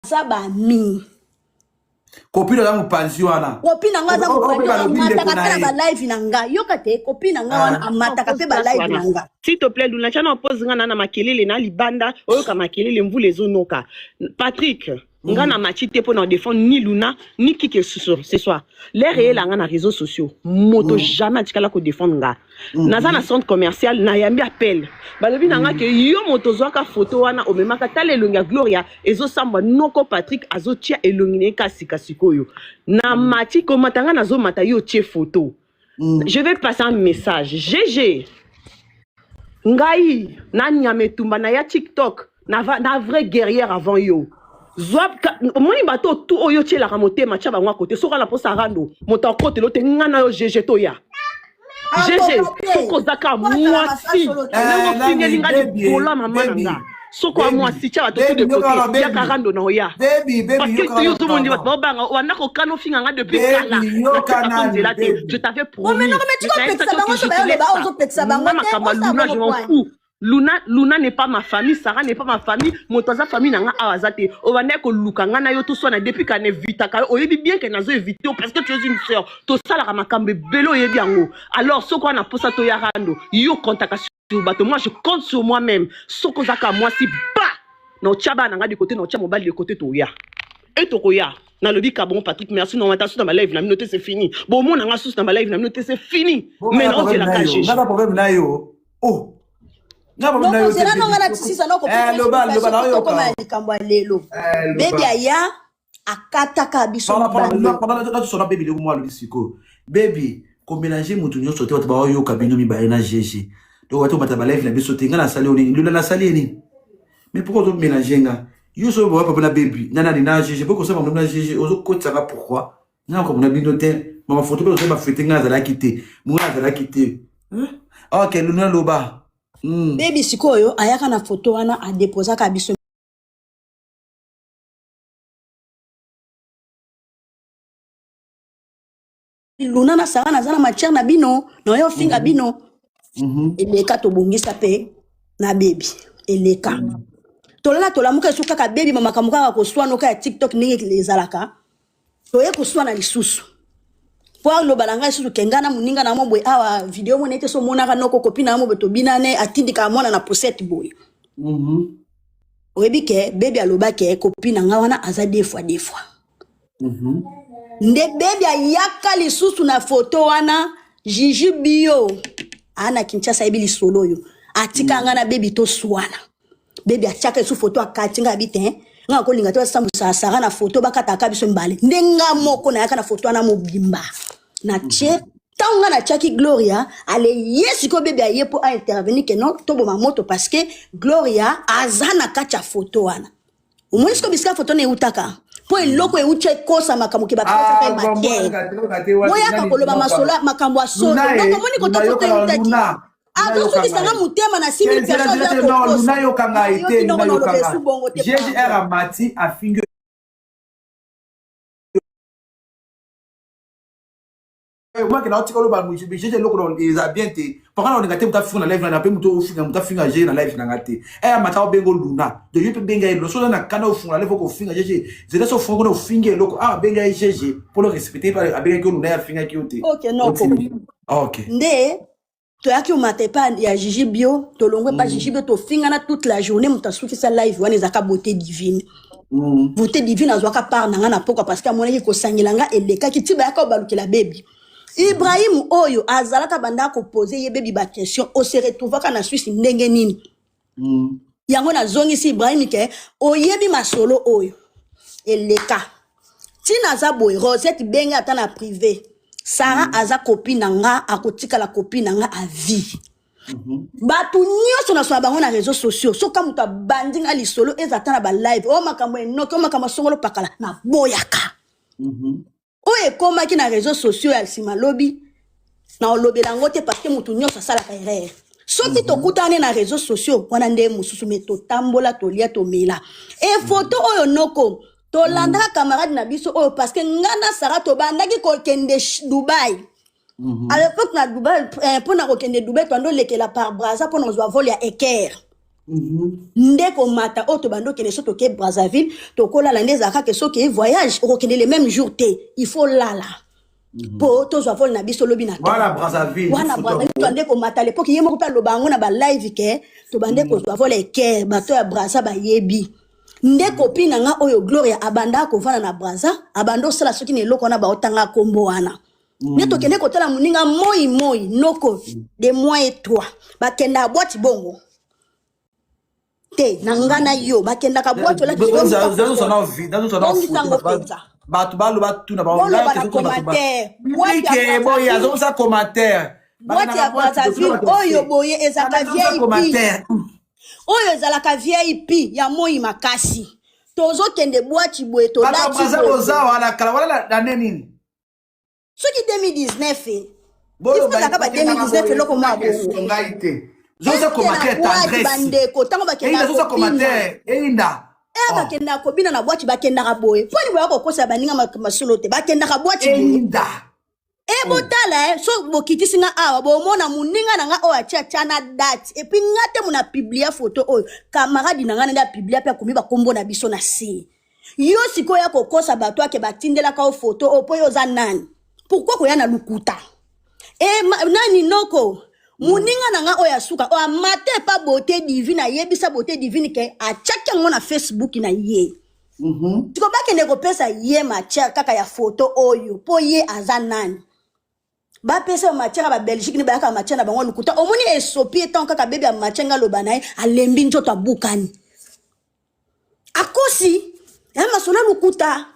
ça ba mi. Copine na mupanzi wana. Copine nga za mupanzi mataka ba live nanga. Yokate copine nga wana mataka pe ba live nanga. S'il te plaît Luna chana pose nga na makelele na libanda oyoka makelele mvule zonoka. Patrick nga na machite pour na défendre ni Luna ni qui que ce soit. Les réels nga na réseaux sociaux. Moto jamais atikala ko défendre nga. Naza na centre commercial na yambi appel. Balobi nanga ke yo moto zwaka photo wana omemaka tale longa Gloria ezo samba noko Patrick azo tia elongine kasika sikoyo. Na mati ko matanga nazo mata yo tie photo. Je vais passer un message. GG. Ngai na Nyametumba na ya TikTok na vrai guerrière avant yo. Zwap moni bato tout oyo tie la ramote matcha ba ngwa côté soka la posa rando monta côté lote ngana yo GG to ya. GG soko zaka mwasi na ngofingeli ngadi bola mama nanga soko mwasi tia bato tout de côté ya karando na oya baby parce que tu yo tout monde va banga wana ko kano finga nga depuis kala je t'avais promis je m'en fous. Luna n'est pas ma famille, Sarah n'est pas ma famille, Motaza famille n'a pas azate. Ovane ko luka ngana yo tout soit depuis qu'on évite ka o yebi bien que nazo éviter parce que tu es une sœur. To sala ka makambe belo yebi yango. Alors soko na posa to yarando, yo contacta sur bato. Moi je compte sur moi-même. Soko zaka moi si ba. No chaba na nga de côté no cha mobile de côté to ya. Et to koya. Na lobi ka bon Patrick merci non mata sous dans ma live na minute c'est fini. Bon mon nga sous dans ma live na minute c'est fini. Mais non c'est la cache. N'a pas problème là yo. Oh. Non, c'est là non on a tisi ça non ko baby aya akataka biso pendant son baby le moi le siko baby ko mélanger mutu nyo sote watu ba yo kabino mi ba na GG to watu mata ba live na biso tinga na sali oni lula na sali ni mais pourquoi tu mélanger nga yo so ba papa na baby nana ni na GG pourquoi ça na GG ozo ko tsaka pourquoi na ko na binote ma photo pe ba fete nga za la quitter mu nga za la quitter OK luna loba baby sikoyo ayaka na photo wana a déposer ka biso Luna na sara na zana matière na bino no yo finga bino eleka to bongisa pe na baby eleka tolela tolamuka suka ka baby mama kamuka ko swa no ka TikTok ningi lezalaka to ye ko swa na lisusu pour lo balanga lisusu kengana muninga na mobwe awa video mo nete so monaka noko copine mo beto binane atindika mwana na posette boy oyebi ke baby aloba ke copine nga wana aza deux fois nde baby ayaka lisusu na photo wana Gigi bio ana Kinshasa ebi lisolo yo atika nga na baby to swana baby achaka su photo akatinga bite nga ko linga to sambu sa na photo bakata ka biso mbale ndenga moko na yaka na photo na mobimba na che tanga na chaki Gloria ale yesi ko baby aye po a intervenir que non to boma moto parce que Gloria azana kacha photo wana umonisko biska photo ne utaka po eloko e uche kosa makamuke bakata pe makie moya ka koloba masola makambo aso donc moni ko to photo e utaki azo bisanga mutema na 6000 personnes non luna yo kanga ite luna yo kanga GGR amati afinge moi que na otiko lo ba mu GG lo ko ils a bien te pendant on ngate muta funa live na pe muto ufinga muta finga GG na live na ngate amata obengo luna de yo pe benga lo so na kana ofuna live ko finga GG zela so fongo no finga lo benga GG pour le respecter par abenga ko luna ya finga ki ote OK non OK nde to yaki umate pa ya Gigi bio to longwe pa Gigi bio to finga na toute la journée mutasuki sa live wana ezaka beauté divine beauté divine azwaka par nanga na poko parce que amonaki ko sangilanga eleka kitiba yaka obalukela baby Ibrahim oyo azalaka banda ko poser ye baby ba question o se retrouvaka na Suisse ndenge nini yango na zongi si Ibrahim ke oyebi masolo oyo eleka tina za boy Rosette benga ata na privé Sarah aza copine nanga akotika la copine nanga a vie batu nyoso na so bango na réseaux sociaux so comme ta bandinga li solo ezata na ba live o makambo enoki o makambo songolo pakala na boyaka oye koma ki na réseaux sociaux ya sima lobi na olobela ngote parce que mutu nyoso sala ka erreur soki to kutane na réseaux sociaux wana nde mususu meto tambola to lia to mela e photo oyo noko to landa camarade na biso oyo parce que ngana Sarah to bandaki ko kende Dubai à l'époque na Dubai pour na ko kende Dubai to ndo lekela par Brazza pour nos vol ya équerre ndeko mata oto bando kene soto ke Brazzaville to kola la ndeza ka ke so ke voyage o kene le même jour té il faut lala po to zo vol na biso lobi na voilà Brazzaville wana Brazzaville to ndeko mata l'époque yemo ko ta lobango na ba live ke to bandeko zo vol ke bato ya Brazza ba yebi ndeko pina nga oyo Gloria abanda ko vana na Brazza abando sala soki ne loko na ba otanga kombo wana neto kene ko tala muninga moi noko de moi et toi ba kenda boîte bongo te nangana yo bakenda ka boîte la dans son vie dans son batu balu batu na ba là que commentaire boy azo sa commentaire boîte ya Brazzaville oyo boye ezaka VIP oyo ezalaka VIP ya moi makasi tozo kende boîte boye to la Brazza boza wala kala wala la nini soki 2019 boyo ba 2019 loko mabo ngaite zoza commentaire tendresse bandeko tango bakenda zoza commentaire einda bakenda ko bina na boîte bakenda ka boye poni boya ko kosa baninga masolo te bakenda ka boîte einda botala so bokitisi nga awa bomona muninga na nga o atia na date et puis ngate muna publier photo oyo camarade na nga nda publier pe komi ba kombo na biso na si yo siko ya ko kosa bato ake batindela ka photo opo yo za nani pourquoi ko ya na lukuta nani noko muninga na nga oya suka o amate pa beauté divine yebisa beauté divine ke achaka ngona Facebook na ye tiko bakende ko pesa ye macha kaka ya photo oyo po ye aza nani ba pesa macha ba Belgique ni ba ka macha na bango lukuta omoni esopie tant kaka bebe ya macha nga lobana alembi njoto abukani akosi ya masona lukuta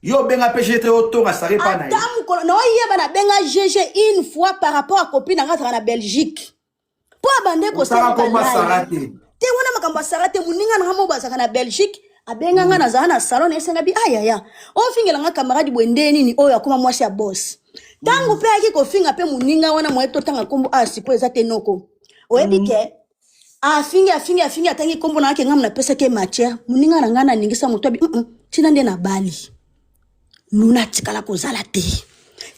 yo benga PGT auto ngasare pa na Adam ko no yeba na benga GG une fois par rapport à copine nga na Belgique po abande ko sala ko masarate te wana makambo sarate muninga na mo bazaka na Belgique abenga nga na zana salon esenga bi ayaya on fingela nga camarade bwendeni ni oyo akoma mwasi ya boss tangu pe aki ko finga pe muninga wana mweto tanga kombo asipo ezate noko oyebi ke afinga atangi kombo na ake ngamna pesa ke matcha muninga na ngana ningisa moto bi tina nde na bali nuna tikala ko zala te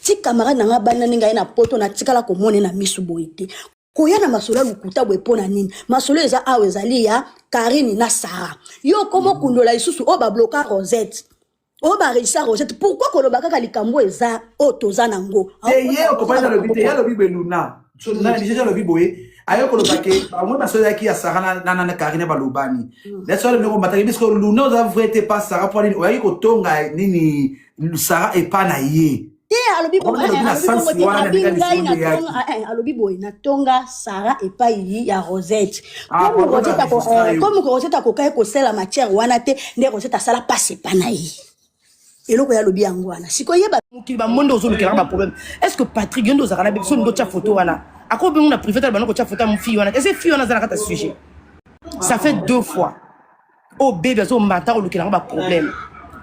ti camarade nga bana ninga ina poto na tikala ko mone na misu boite ko yana masolo lukuta bwe pona nini masolo eza awe zali ya Karine na Sarah yo komo kundola isusu o ba bloka Rosette o ba reisa Rosette pourquoi ko lobaka ka likambo eza o toza nango ye ko pasa lo bite ya lo bibe luna so na déjà lo biboye ayo ko lobake mo masolo ya ki ya Sarah na Karine ba lobani let's all no bataki bisko luna za vrete pas Sarah pour o ya ko tonga nini Sarah et pas na ye alobi boy na tonga Sarah et pas yi ya Rosette comme Rosette akokai ko sela matière wana te nde Rosette sala passe pas na yi eloko ya lobi yango wana siko yeba mukiba mondo ozolukela ba problème est-ce que Patrick yondo zakana be so ndo tia photo wana akobe nguna privé ta banoko tia photo mu fille wana est-ce fille wana zana kata sujet ça fait 2 fois oh bébé zo mata olukela ba problème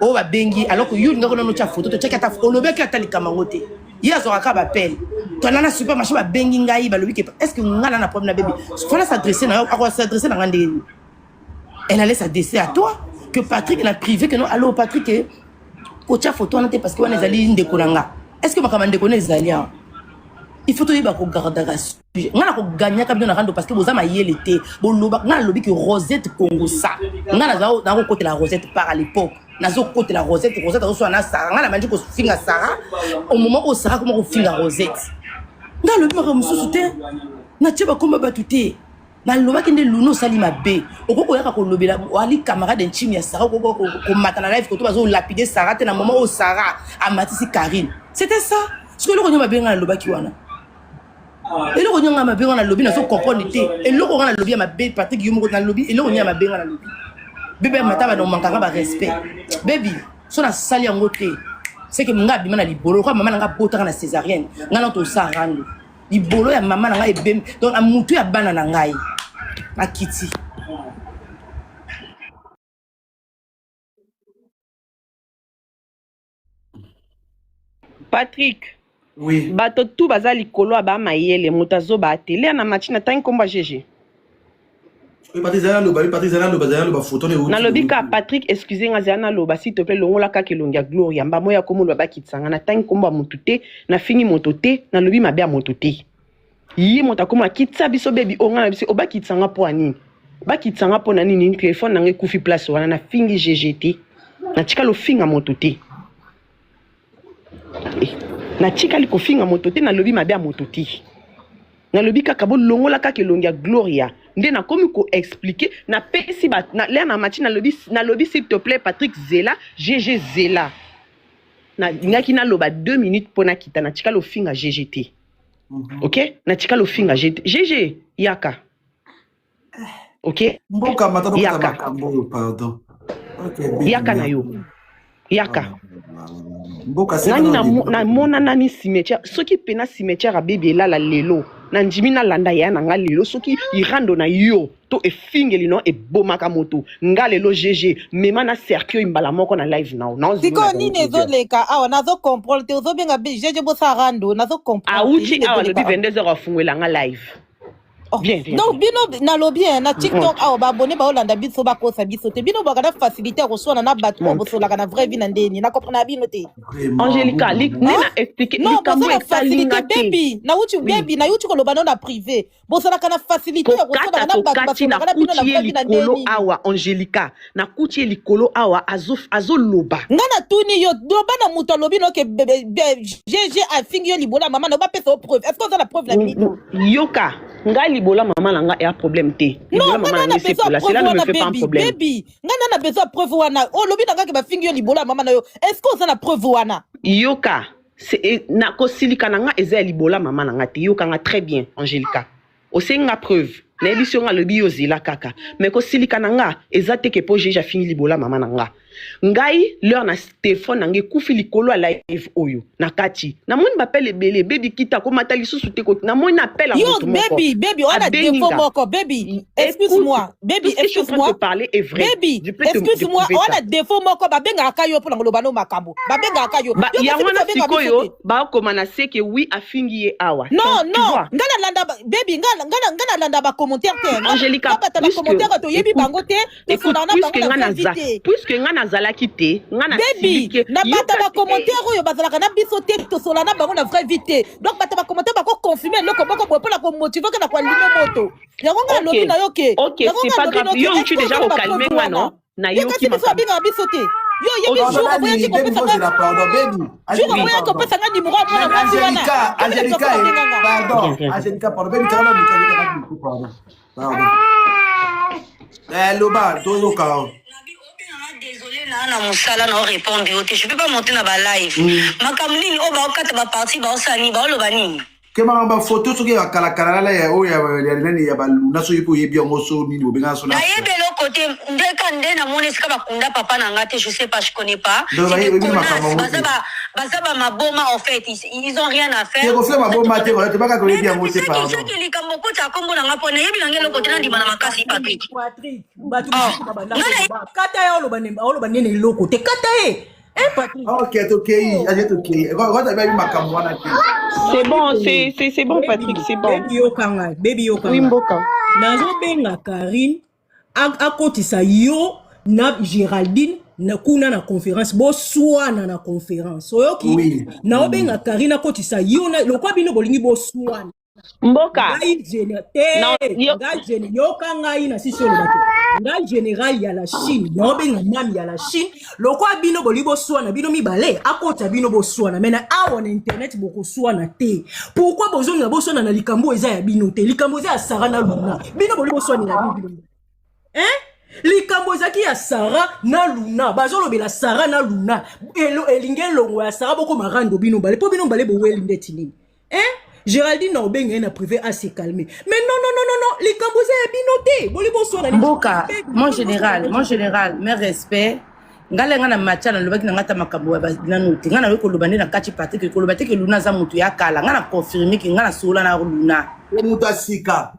oh ba bengi alors que yuni ngako no tia photo to check ata olobeki atali kamangote yezo akaba appel to nana super marché ba bengi ngai ba lobi ke est-ce que ngala na problème na bébé fallait s'adresser na ako s'adresser na ngande elle allait s'adresser à toi que Patrick na privé que non allo Patrick ko tia photo na te parce que wana ezali ndeko nanga est-ce que makama ndeko na ezali il faut to yeba ko garder sujet ngana ko gagner kabino na rando parce que bozama yele te boloba ngana lobi que Rosette Congo ça ngana za na ko côté la Rosette par à l'époque nazo côté la Rosette azo na Sarah ngana mandi ko finga Sarah au moment où Sarah comment ko finga Rosette ngana lobi ma mususu te na tiba komba batute na loba kende luno sali mabe okoko yaka ko lobela wali camarade ntimi ya Sarah ko matana live ko to bazo lapider Sarah te na moment où Sarah a matisi Karine c'était ça ce que le konyo mabe ngana loba ki wana eloko nyanga mabe ngana lobi na so comprendre te eloko ngana lobi ya mabe Patrick yumo na lobi eloko nyanga mabe ngana lobi bébé mataba no mankanga ba respect baby so na sali yango te c'est que nga bima na libolo kwa mama nga bota na césarienne ngana to sarando libolo ya mama nga ebem donc amutu ya bana na ngai akiti Patrick oui bato tout bazali kolo ba mayele mutazo ba télé na machina tangi komba GG Nalobika Patrick, excusez-moi, Zana Loba, s'il te plaît, longola kakelongia Gloria, mba moya komo loba kitsanga na tangi komba mutute, na fini motote, na lobi mabe motote. Yi mota koma kitsa biso baby onga biso oba kitsanga po ani. bakitsanga pona nini téléphone nange kufi place wana na fingi GGT na tikalo finga moto te na tikali ko finga moto te na lobi mabe ya moto te na lobi kaka bo longola kaka elongi ya Gloria nde na komi ko expliquer na pesi ba na l'air na match na lobi s'il te plaît Patrick Zela GG Zela na ngaki na loba 2 minutes pona kita na tikalo finga GGT OK na tikalo finga GG yaka OK Mboka matata yaka makambo pardon OK yaka na yo yaka Mboka nani na mona nani cimetière soki pena cimetière a bébé la lelo na ndimi na landa ya na nga lelo soki irando na yo to e fingeli no e bomaka moto nga lelo GG mema na cercle imbala moko na live now siko nini ezoleka awa nazo comprendre te ozobenga GG bosa rando nazo comprendre auchi awa lobi 22h afungwela nga live bien donc bino na lobby na TikTok awa ba abonné ba olanda biso ba kosa biso te bino ba kana facilité ko sona na batu ko bosola kana vraie vie na ndeni na comprendre bino te Angelica nena expliquer non bosola facilité baby na uchi baby na uchi ko lobano na privé bosola kana facilité ko sona na batu bosola kana bino na vraie vie na ndeni awa Angelica na kuchi likolo awa azo loba ngana tuni yo loba na muto lobi no ke GG a fingi yo libola mama no ba pesa preuve est-ce que ça la preuve la minute yoka ngali bola maman nanga ya problème té non maman nanga c'est là cela ne me fait pas un problème baby ngana na besoin preuve wana o lobi nanga ke ba fingi yo libola maman na yo est-ce que ça na preuve wana yoka c'est na ko silika nanga eza libola maman nanga té yoka nga très bien Angelica o senga preuve na émission nga lobi yo zila kaka mais ko silika nanga eza te ke po j'ai fini libola maman nanga ngai leur na téléphone nange kufi likolo a live oyo na kati na moni m'appelle belé baby kita ko matali susu te ko na moni appelle à yo baby on a défaut moko baby excuse-moi baby excuse-moi parler est vrai baby excuse-moi on a défaut moko ba benga kayo pour ngolo bano makambo ba benga kayo ya wana sikoyo ba ko manase ke oui afingi ye awa non ngana landa baby ngana landa ba commentaire te Angelica ba commentaire to yebi bango te to na bango puisque ngana zalaki te ngana baby na bata ba commentaire oyo bazalaka na biso te to sola na bango na vraie vie donc bata ba commentaire ba ko confirmer loko boko pour la ko motiver que na ko limo moto yango ngana lobi na yo ke OK c'est pas grave yo tu déjà au calmer moi non na yo ki ma binga biso te yo yebi jour ko yaki ko pesa na pardon baby jour ko yaki ko pesa na numéro na mwasi wana Angelica pardon baby tala mi pardon Loba tozo kao désolé na musala na répondre je peux pas monter na ba live makamnini o ba okata ba parti ba osani ba oloba nini kema ba photo soki ya kala la ya o ya nani ya ba luna so yipo yebi ngoso nini obenga so na yebelo côté ndeka ndena mone sika ba kunda papa na ngate je sais pas je connais pas bazaba maboma en fait ils ont rien à faire c'est reflet maboma te ba ka ko yebi ngoso pardon c'est que likambo ko ta kombo na ngapo na yebi ngelo côté na ndima na makasi Patrick batu kata ya oloba nene loko te kata e Patrick OK c'est bon Patrick c'est bon baby yokanga Wimboka nazo benga Karine akotisa yo na Géraldine na kuna na conférence bo swana na conférence oyoki na obenga Karine akotisa yo na lokwa bino bolingi bo swana mboka yoka ngai na sisi olobaki ngai général ya la Chine na obenga mami ya la Chine lokwa bino bolibo swana bino mibale akota bino boswana mena awa na internet bokoswana te pourquoi bozonga boswana na likambo eza ya bino te likambo eza ya Sarah na Luna bino bolibo swani na bino likambo ezaki ya Sarah na Luna bazolobela Sarah na Luna elinge longo ya Sarah boko marando bino bale po bino bale boweli ndeti nini Géraldine na obenga na privé à se calmer. Mais non, les cambosés à binoté. Mboka, mon général, mes respects. Ngale ngana macha na lobaki ngata makambo na note. Ngana weko lobande na kati parti ke kolobate ke Luna za mutu ya kala. Ngana confirmer ke ngana sola na Luna. Mutu asika.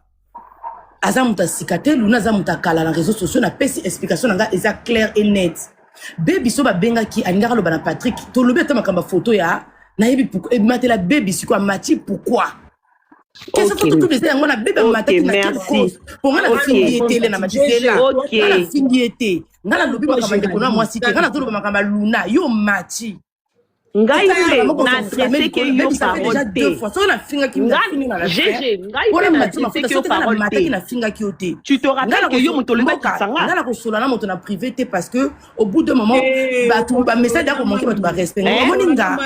Aza mutu asika te Luna za mutu kala na réseaux sociaux na pesi explication nga eza clair et net. Baby so ba benga ki alingaka loba na Patrick. To lobete makamba photo ya na yebi pourquoi matela baby si quoi mati pourquoi qu'est-ce que tout les on a bébé matela na quelle cause pour moi la fille était na matela la fille était ngala lobi makamba de kona moi cité ngala to lobi makamba Luna yo mati Ngai Ata pe moko na ça fait adressé que yo déjà parole deux te. fois. So na finga ki na finga na la GG, ngai Pour pe la na matin, adressé que yo parole mata ki na te. finga ki ote. Tu te rappelles que yo moto le mec sanga. Ngala ko sola na moto na privé te parce que au bout d'un moment ba message da ko manquer ba respect. Moninga.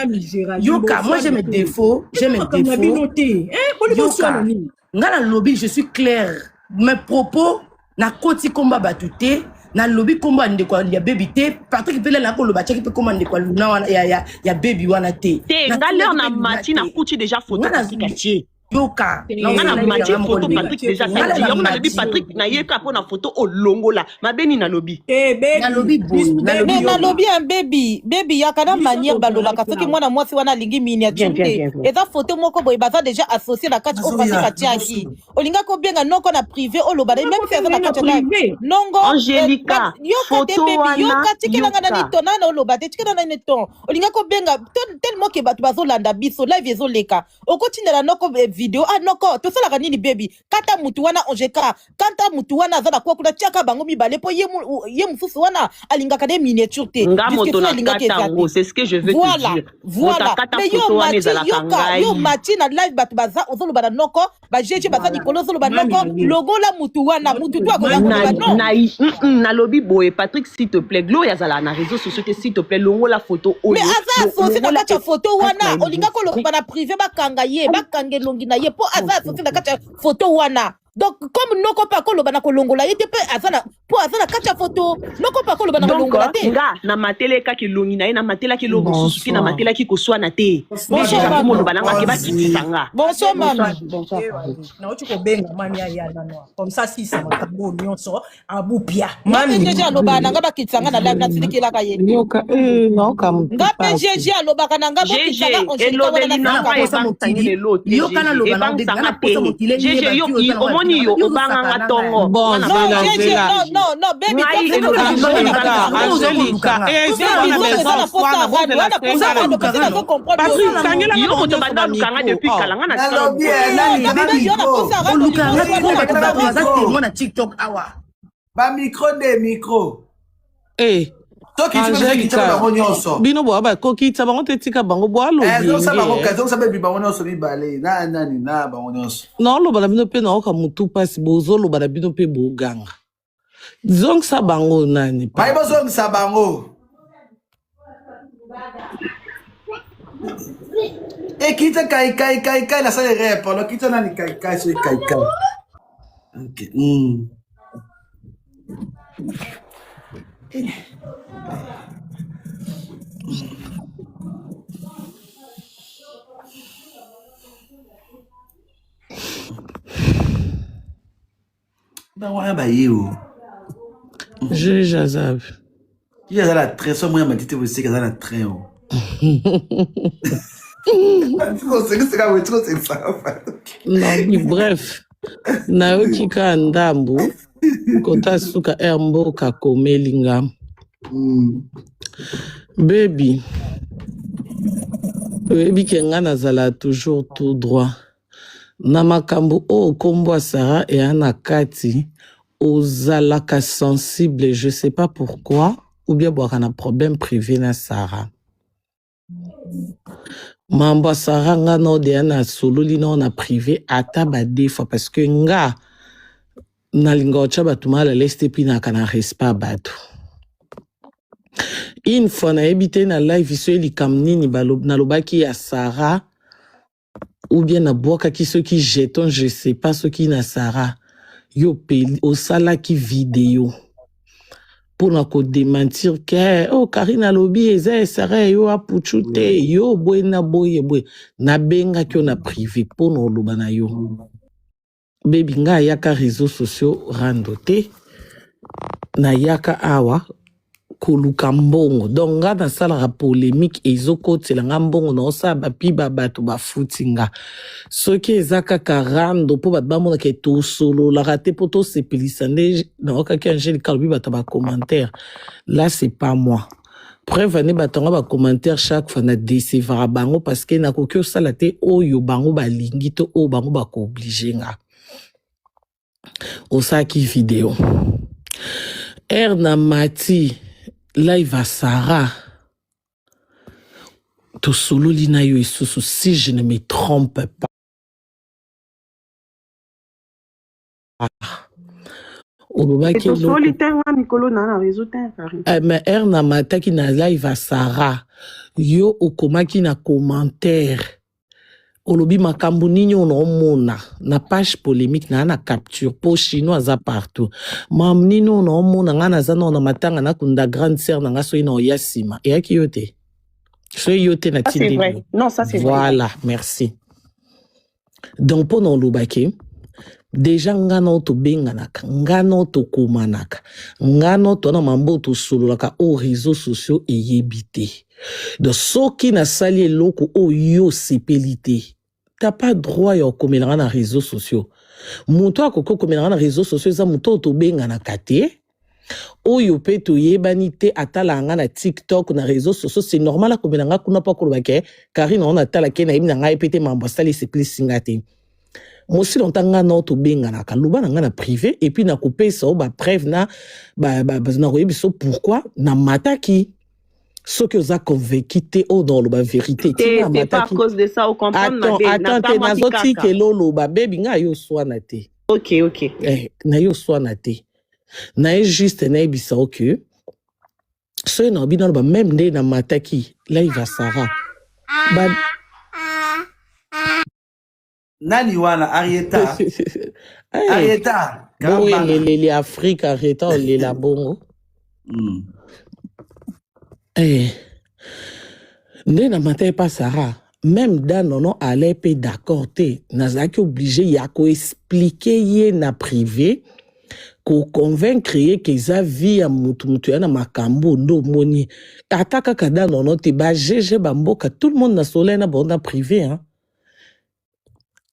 Yoka, moi j'ai mes défauts, Yoka. Ngala lobby, je suis clair. Mes propos na koti komba batute. Na lobby komba ndekwa ya baby te Patrick Pele na ko loba cheki pe komba ndekwa luna wana ya baby wana te ngale na mati na kuchi déjà photo Patrick Yoka na mati photo Patrick déjà kati yo na lobby Patrick na yeka po na photo olongola mabeni na lobby na lobby boy na lobby un baby yakana manière balobaka soki mwana mwasi wana lingi miniature te eza photo moko boye baza déjà associé na kati o Patrick atiaki olinga ko benga noko na privé oloba même si eza na kati na nongo Angelica photo wana yoka tikelanga na litona na oloba te tikela na neton olinga ko benga tellement que batu bazolanda biso live ezoleka okotindela noko video noko tosalaka nini baby kata mutu wana ongeka kata mutu wana aza na kwa kuna tiaka bango mibale po ye mususu wana alingaka de miniature te c'est ce que je veux te dire voilà mais yo mati na live batu baza ozoloba na noko ba jeje baza likolo ozoloba noko logo la mutu wana mutu to akola na lobby boy Patrick s'il te plaît Gloria zala na réseaux sociaux s'il te plaît longo la photo mais aza associé na kati photo wana olinga ko loba na privé bakanga ye bakange longi na ye po aza associé na kati photo wana donc comme noko pa ko loba na kolongola ye te pe azana po azana kati photo noko pa ko loba na kolongola te nga na matele ka ki longi na ye na matela ki logo susuki na matela ki koswa na te bonsoir mo loba nanga ke ba kitanga bonsoir mama na ocho ko benga mami ya na noa comme ça si ça makambo nyonso abupia mami jeje aloba nanga ba kitanga na live na tidikela ka ye yoka noka nga pe jeje aloba kana nga ba kitanga onjelika wana na posa motile yoka na loba na ngana posa motile jeje yo omoni yo obanga tongo bon non baby micro bino boa bakokitsa bango te tika bango boa naoloba na bino mpe naoka motu mpasi bozoloba na bino mpe boganga zongisa bango nani bozongisa bango ekita kai la sale rep lo kita nani kai so kai okay wana bayo je jazabe il a la très sombre moi m'a dit vous c'est na train non bref nayoki ka ndambu kota suka mboka komelinga baby oyebi ke nga nazala toujours tout droit na makambo oyo kombo ya Sarah eya na kati ozalaka sensible je sais pas pourquoi ou bien bwaka na problème privé na Sarah mambo ya Sarah nga na odeya na sololi na na privé ata badefa parce que nga nalinga otya bato malales te mpi naka na respect bato une fois nayebi te na live so elikam nini nalobaki ya Sarah ou bien nabwakaki soki jeton je sais pas soki na Sarah yo peli osalaki video mpona kodementir ke Karine alobi eza Sarah yo apuchu te yo boye na boye boye nabengaki yo na privé mpona oloba na yo baby nga ayaka réseaux sociaux rando te nayaka awa koluka mbongo donc nga nasalaka polémique ezokotela nga mbongo naosala bapi babato bafuti nga soki eza kaka rando mpo bato bamonaka tosololaka te mpo tosepelisa nde naokaki Angelica alobi bato bacommentaire là c'est pas moi preuve ane bato nga bacommentaire chaque fois na décevra bango parce que nakoki osala te oyo bango balingi to oyo bango bakooblige nga osalaki video na mati live à Sarah To solo lina yo isusu, si je ne me trompe pas. Et to solitaire nga mikolo na réseau terre. Mais erna mataki na live à Sarah. Yo okomaki na commentaire. Olobi makambo nini onomona na page polémique na capture po chinois za partout. Mam nini onomona nga na zana na matanga na kunda grande sœur na nga so ina oyasima. E aki yote. So yote na tindi. C'est vrai. Non, ça c'est vrai. Voilà, merci. Donc pour non lobake déjà ngano to benganaka, ngano to kumanaka, ngano to na mambo to sololaka au réseaux sociaux et yébité. Donc soki na sali loko o yo sepelité. T'as pas droit ya komelanga na réseaux sociaux. Muto akoko komelanga na réseaux sociaux za muto to benganaka te. Oyo pe to yebani te atalanga na TikTok na réseaux sociaux, c'est normal komelanga kuna pa kolobake Karine on atala ke na yimi na ngai pete mambo sali sepeli singate. Moi aussi longtemps ngana to benganaka luba na privé et puis na couper ça ba preuve na ba na royebiso pourquoi na mataki ce que vous a convaincu au dans la vérité. C'est pas à cause de ça, au comprendre. Attends, t'es nazoti que lolo ba baby nga yo swana te. Ok. Na yo swana te. Na juste na ebisa que ce na bino ba même nde na mataki là il va Sarah. Ba Nani wana Arieta. Arieta. Oui, les Afrique Arieta les la bongo. Nde na matin pas Sarah. Même dans non allait pas d'accord te. Nazaki obligé ya ko expliquer ye na privé. Ko convaincre ye que za vie a mutu na makambo ndo moni. Ataka kada non te ba GG bamboka tout le monde na soleil na bon na privé hein.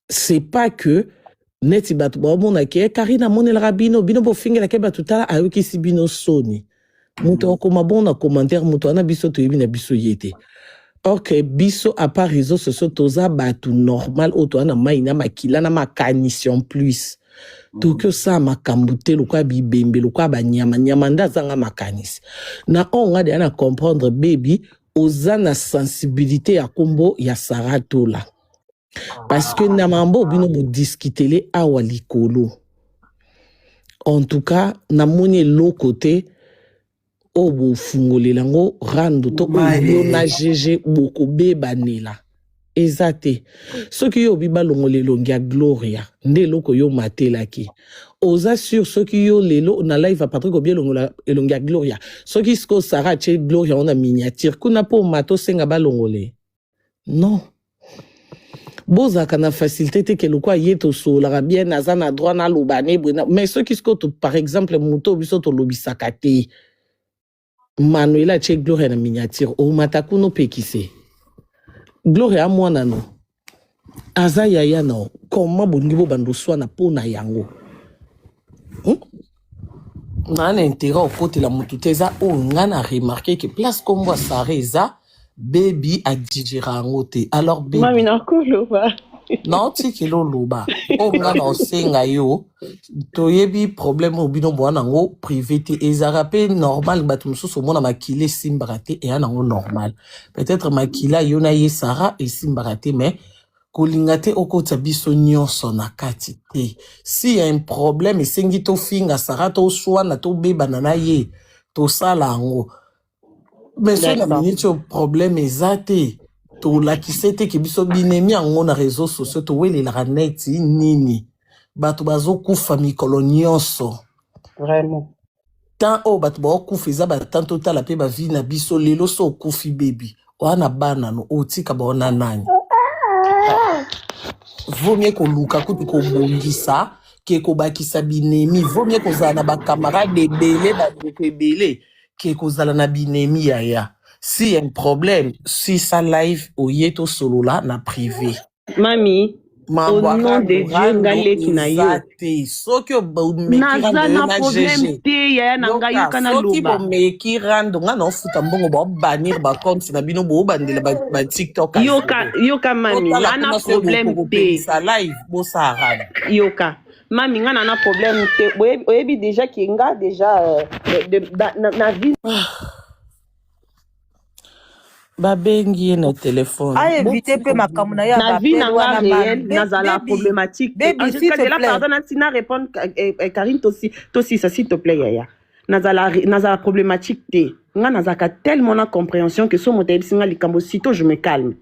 C'est pas que neti batu ba mona ke Karina monel rabino bino bo fingela ke batu tala ayoki si bino soni. Mutu okoma bon na commentaire mutu na biso to yebi na biso yete. Or que biso à part réseaux sociaux toza batu normal oto na maina makila na makanition plus. Tout que ça makambute lokwa bibembe lokwa ba nyama nda zanga makanisi. Na onga de na comprendre baby oza na sensibilité ya kombo ya Sarah tola. Parce que na mambo bino mo discuter awa likolo. En tout cas, na moni lo côté obo fungole lango rando to yo na GG boko bebanela. Ezate. Ce qui yo biba longole longia Gloria, nde loko yo matela ki. Oza sur ce qui yo lelo na live a Patrick Obie longia Gloria. Ce qui sko Sarah che Gloria on a miniature kuna po mato senga ba longole. Non. Bozaka na facilité te ke lokwa yeto so la bien azana droit na lobane mais ce qui sko par exemple muto biso to lobisaka te. Manuela che Gloria na miniature o matakuno pekise. Gloria mwana no. Aza yaya no. Comment bongibo bandoswa na pona yango. Na intérêt au côté la mututeza o ngana remarqué que place comme moi Sareza baby a digéré ngote. Alors baby. Mami na koloba. Non tiki lo loba. O ngana osenga yo. Toyebi problème au bino bwana ngo privé te ezarape normal batum so mona makile simbarate et anango normal. Peut-être makila yona ye Sarah et simbarate mais kolingate okota biso nyonso na kati te. Si y a un problème esengi to finga Sarah to swana to beba na ye to sala ngo. Mais so na minute problème ezate to lakisete ke biso binemi ango na réseaux sociaux to wele la neti nini. Bato bazo kufa mikolo nyonso. Vraiment. Tant o bato ba kufa eza ba tant total pe ba vie na biso lelo so kufi baby. Wana bana no otika ba ona nani. Vaut mieux ko luka ko bongisa ke ko bakisa binemi. Vaut mieux ko zana ba camarade belé ba belé ke ko zala na binemi ya. Si y a un problème, si ça live au yeto solo là na privé. Mami au nom de Dieu ngaleki na yo. Soki o naza na problème te ya na nga yo kana loba. Soki bo meki rando nga na futa mbongo ba banir ba compte na bino bo bandela ba TikTok. Yoka mami na problème te. Sa live bo sa rando. Yoka mami nga na problème te. Oyebi déjà ki nga déjà na vie. babengi ye na téléphone. A éviter peu makambo na ya Na vie bapel na nga wana réel, mami. na la problématique. Baby, s'il te Angelica, plaît. pardon, Tina répondre, Karine, aussi, ça, s'il te plaît, Yaya. Na la problématique, te. Nga nazaka tellement na compréhension que so motel singa likambo sito je me calme.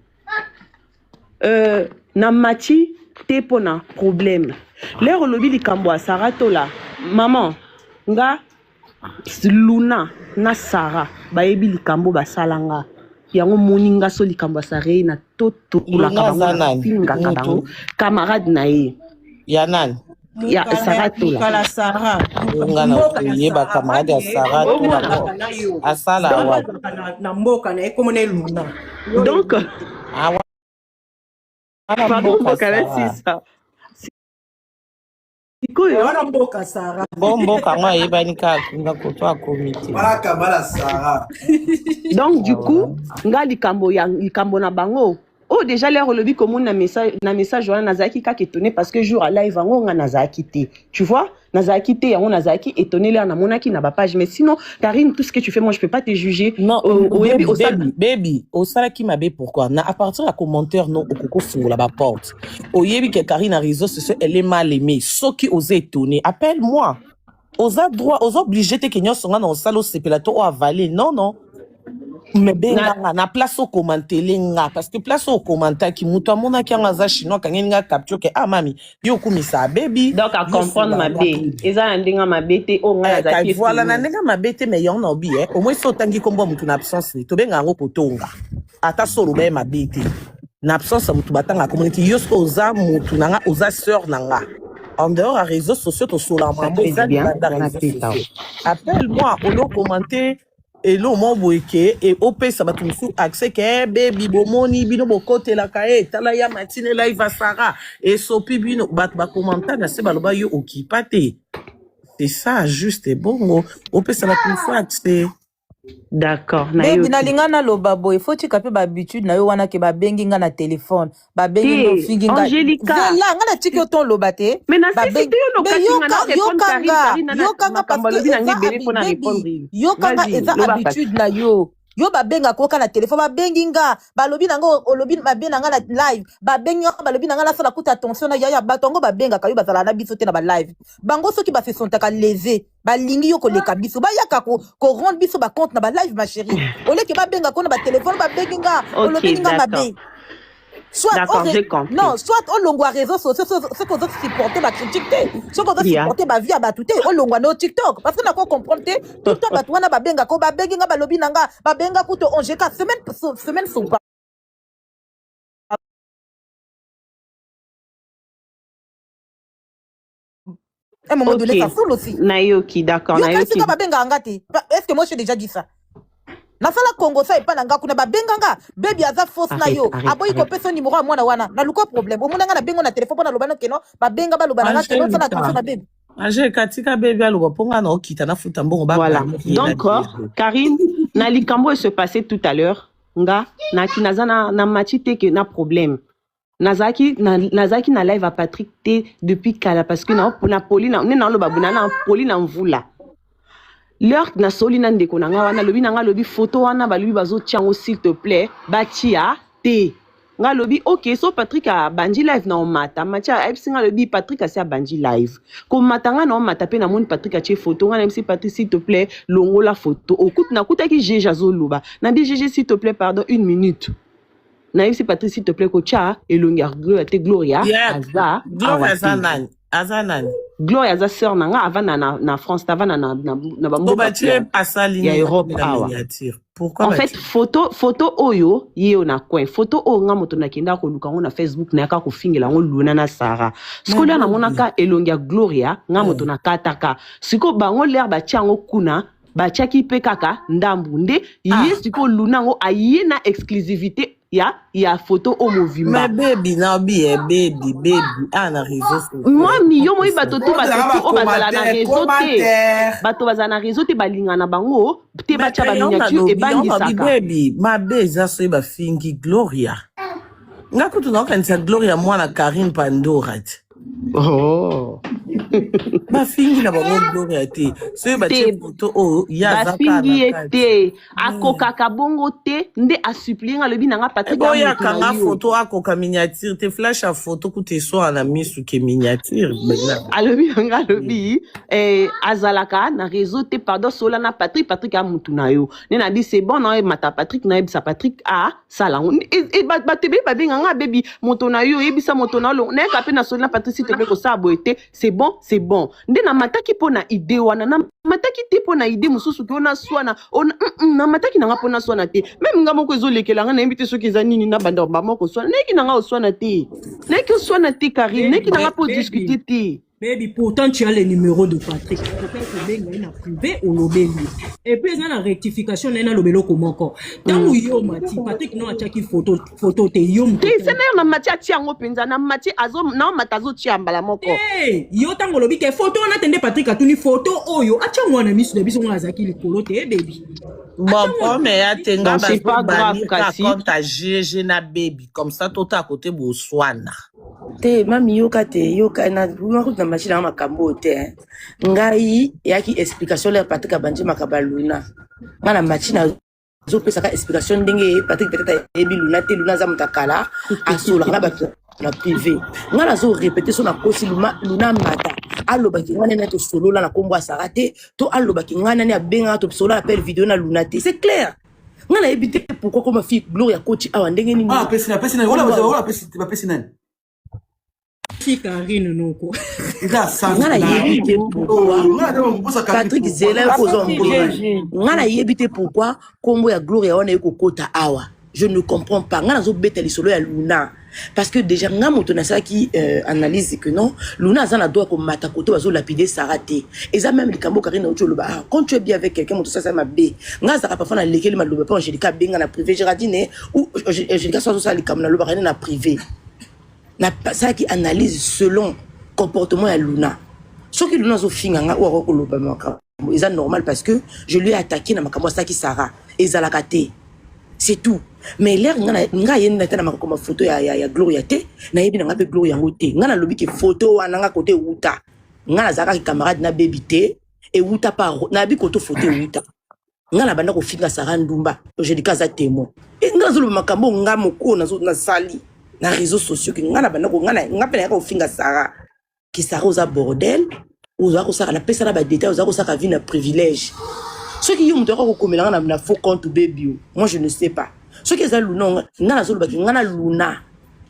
Na mati, te pona problème. L'air au lobby likambo a Sarato là. Maman, nga, Luna, na Sarah, baebi likambo basalanga. Yango moninga so likambo sarei na toto la kabango camarade na ye Yanan ya Sarato la Kala Sarah. ngana yeba camarade ya Sarato la asala wa na mboka na ekomone Luna. donc awa pardon pour qu'elle ça Wana mboka Sarah. bombo kama yeba ni ka kunga koto komite Voilà Kamala Sarah. donc du coup nga likambo na bango oh déjà l'air le comme on a message wana nazaki ka étonné parce que jour à live ngo nga nazaki te tu vois nazaki te yango nazaki étonné là na monaki na ba page mais sinon Karine tout ce que tu fais moi je peux pas te juger non baby au sala qui m'a bé pourquoi na à partir de commentaire non okoko fungola ba porte oyebi que Karine a réseau sociaux elle est mal aimée ce qui osait étonner appelle-moi aux droit aux obligés te kenyo songa na osalo sepelato o avaler non mais benga na place au commenter nga parce que place au commentaire qui muto amona ki ngaza chinois kangi nga capture que ah mami yo kumisa baby donc à comprendre ma bé eza ndinga ma bété o nga nazaki voilà na ndinga ma bété mais yon obi au moins so tangi kombo mutu na absence ni to benga ngo potonga ata solo be ma bété na absence mutu batanga community yosko oza mutu nanga oza sœur nanga en dehors à réseaux sociaux to sola mambo eza bien appelle-moi au commenter et l'on m'a boyké et au pays ça va tout sous accès que baby bomoni bino bokote la kae talaya matine live à Sarah et sopi bino bat ba commentaire na se baloba yo okipate c'est ça juste et bon au pays ça va tout sous accès d'accord baby na linga na lobabo il faut tu capter ba habitude na yo wana ke ba bengi nga na téléphone ba bengi no fingi nga Angelica là nga na tiki oton lobate mais na si te yo no kasi yo kanga parce que yo kanga eza habitude na yo ba benga koka na téléphone ba bengi nga ba lobi na ngo olobi ba benga nga na live ba bengi nga ba lobi na nga la sala kuta attention na yaya batongo ba benga kayo bazala na biso te na ba live bango soki ba se sontaka levé ba lingi yo ko leka biso ba yaka ko rendre biso ba compte na ba live ma chérie oleke ba benga ko na ba téléphone ba bengi nga olobi nga mabe soit non soit on longwa réseaux sociaux ce qu'on doit supporter ba critique ce qu'on doit supporter ba vie ba tout on longwa no TikTok parce que na ko comprendre tout le temps ba twana ba benga ko ba bengi nga ba lobi nanga ba benga kuto onjeka semaine sont pas à un moment donné ça fout aussi Nayoki d'accord Nayoki ba benga ngati est-ce que moi j'ai déjà dit ça na sala Congo ça epa nanga kuna ba benganga baby aza force na yo aboyi ko pesa numéro mwana wana na luko problème o munanga na bengo na téléphone na lobana keno ba benga ba lobana keno sala attention na baby anje katika baby aloba ponga na okita na futa mbongo ba voilà donc Karine na likambo se passé tout à l'heure nga na kinaza na matite que na problème Nazaki na live à Patrick T depuis kala parce que na Pauline na lo babuna na Pauline mvula l'heure na soli na ndeko na nga wana lobi na nga lobi photo wana ba lobi bazo tiango s'il te plaît batia te nga lobi OK so Patrick a bandi live na omata matia nga lobi Patrick a bandi live ko matanga na omata pe na moni Patrick a tie photo nga MC Patrick s'il te plaît longo la photo okut na kuta ki GG azo loba na di GG s'il te plaît pardon 1 minute na MC Patrick s'il te plaît ko cha elonga Gloria aza Azanan Gloria za sœur nanga avant na France avant na bamboka ya Europe awa pourquoi en fait photo oyo yeo na coin photo o nga moto na kenda ko luka ngo na Facebook na yaka ko fingela ngo Luna na Sarah skola na monaka elongia Gloria nga moto na kataka siko bango l'air ba tiango kuna ba tiaki pe kaka ndambu nde yi siko Luna ngo ayi na exclusivité ya photo au mouvement mais baby na baby na réseau moi mi yo moi bato tout bato o bazala na réseau te bato bazala na réseau te balinga na bango te bacha ba miniature e bangi saka baby ma beza so ba fingi Gloria ngakutu na kanisa Gloria mwana Karine Pandora Oh. bafingi na bango gloria te soki batie photo oyo ya bafingi ye te akokaka bongo te nde asuplie nga lobi nanga Patrick boyakanga photo akoka miniature te flash ya photo kute soa na misu ke miniature alobi nanga alobi azalaka na réseau te pardon sola na Patrick a mutu na yo ne na di c'est bon na mata Patrick na yebisa Patrick a sala batebe babenganga bebi moto na yo yebisa moto na lo na kape na sola na Patrick te pe ko sa boete c'est bon nde na mataki po na ide wana na mataki te po na ide mususu ke ona swana na mataki nanga po na swana te même nga moko ezolekela nga na yebite soki eza nini na banda ba moko swana neki nanga oswana te neki oswana te Karine neki nanga po discuter te. Baby, pourtant tu as le numéro de Patrick. Peut-être que tu es privé ou l'obéli. Et puis, il y a la rectification, il y a l'obélo comme encore. Tant que yo mati, Patrick non a tchaki photo te yom. C'est na mati a tiango penza na mati azo na matazo tiambala moko. Eh, yo tango lobi ke photo on attendait Patrick a tuni photo oyo. Acha mwana misu de biso mwana zaki likolo te baby. Bon, mais ya tenga c'est pas grave kasi. Quand ta GG na baby comme ça tout à côté boswana. te mami yoka na na machine na makambo te ngai yaki explication le Patrick abanje makaba Luna ngana machine zo pesa ka explication ndenge Patrick peut-être ebi Luna za mutakala asola na bato na privé ngana zo répéter so na kosi Luna mata aloba ki ngana na to solo la na kombo asarate to aloba ki ngana ni abenga to solo appel vidéo na Luna te c'est clair ngana ebité pourquoi comme fille Gloria coach awa ndenge ni pesina wala pesina Karine noko. Ngana yebite pourquoi Patrick Zela kozon ngana yebite pourquoi kombo ya Gloria wana yeko kota awa. Je ne comprends pas. Ngana zo beteli solo ya Luna parce que déjà nga moto na ça qui analyse que non Luna azana doit ko mata koto bazo lapider Sarate. Et ça même likambo Karine ocho loba quand tu es bien avec quelqu'un moto ça mabe. Nga za pa na lekeli maloba pa Angelica benga na privé Gérardine ou Angelica so ça likambo na loba na privé. Na ça qui analyse selon comportement à Luna. Ce qui Luna zo finganga ou ko loba maka. C'est normal parce que je lui ai attaqué na makambo ça qui Sarah et Zalakate. C'est tout. Mais l'air nga yena tena makoma photo ya Gloria te na yebi nga pe Gloria ngote. Nga na lobi ke photo wana nga côté Uta. Nga na zaka camarade na baby te et Uta pa na bi koto photo Uta. Nga na banda ko finga Sarah Ndumba. Je dis kaza témoin. Et nga zo makambo nga moko na sali. Na réseaux sociaux que ngana bana ko ngana pena ko finga Sarah qui Sarah oza bordel oza ko saka na pesa na ba détails oza ko saka vie na privilège ceux qui yom ko komela na faux compte baby moi je ne sais pas ceux qui za Luna ngana zo ba ngana Luna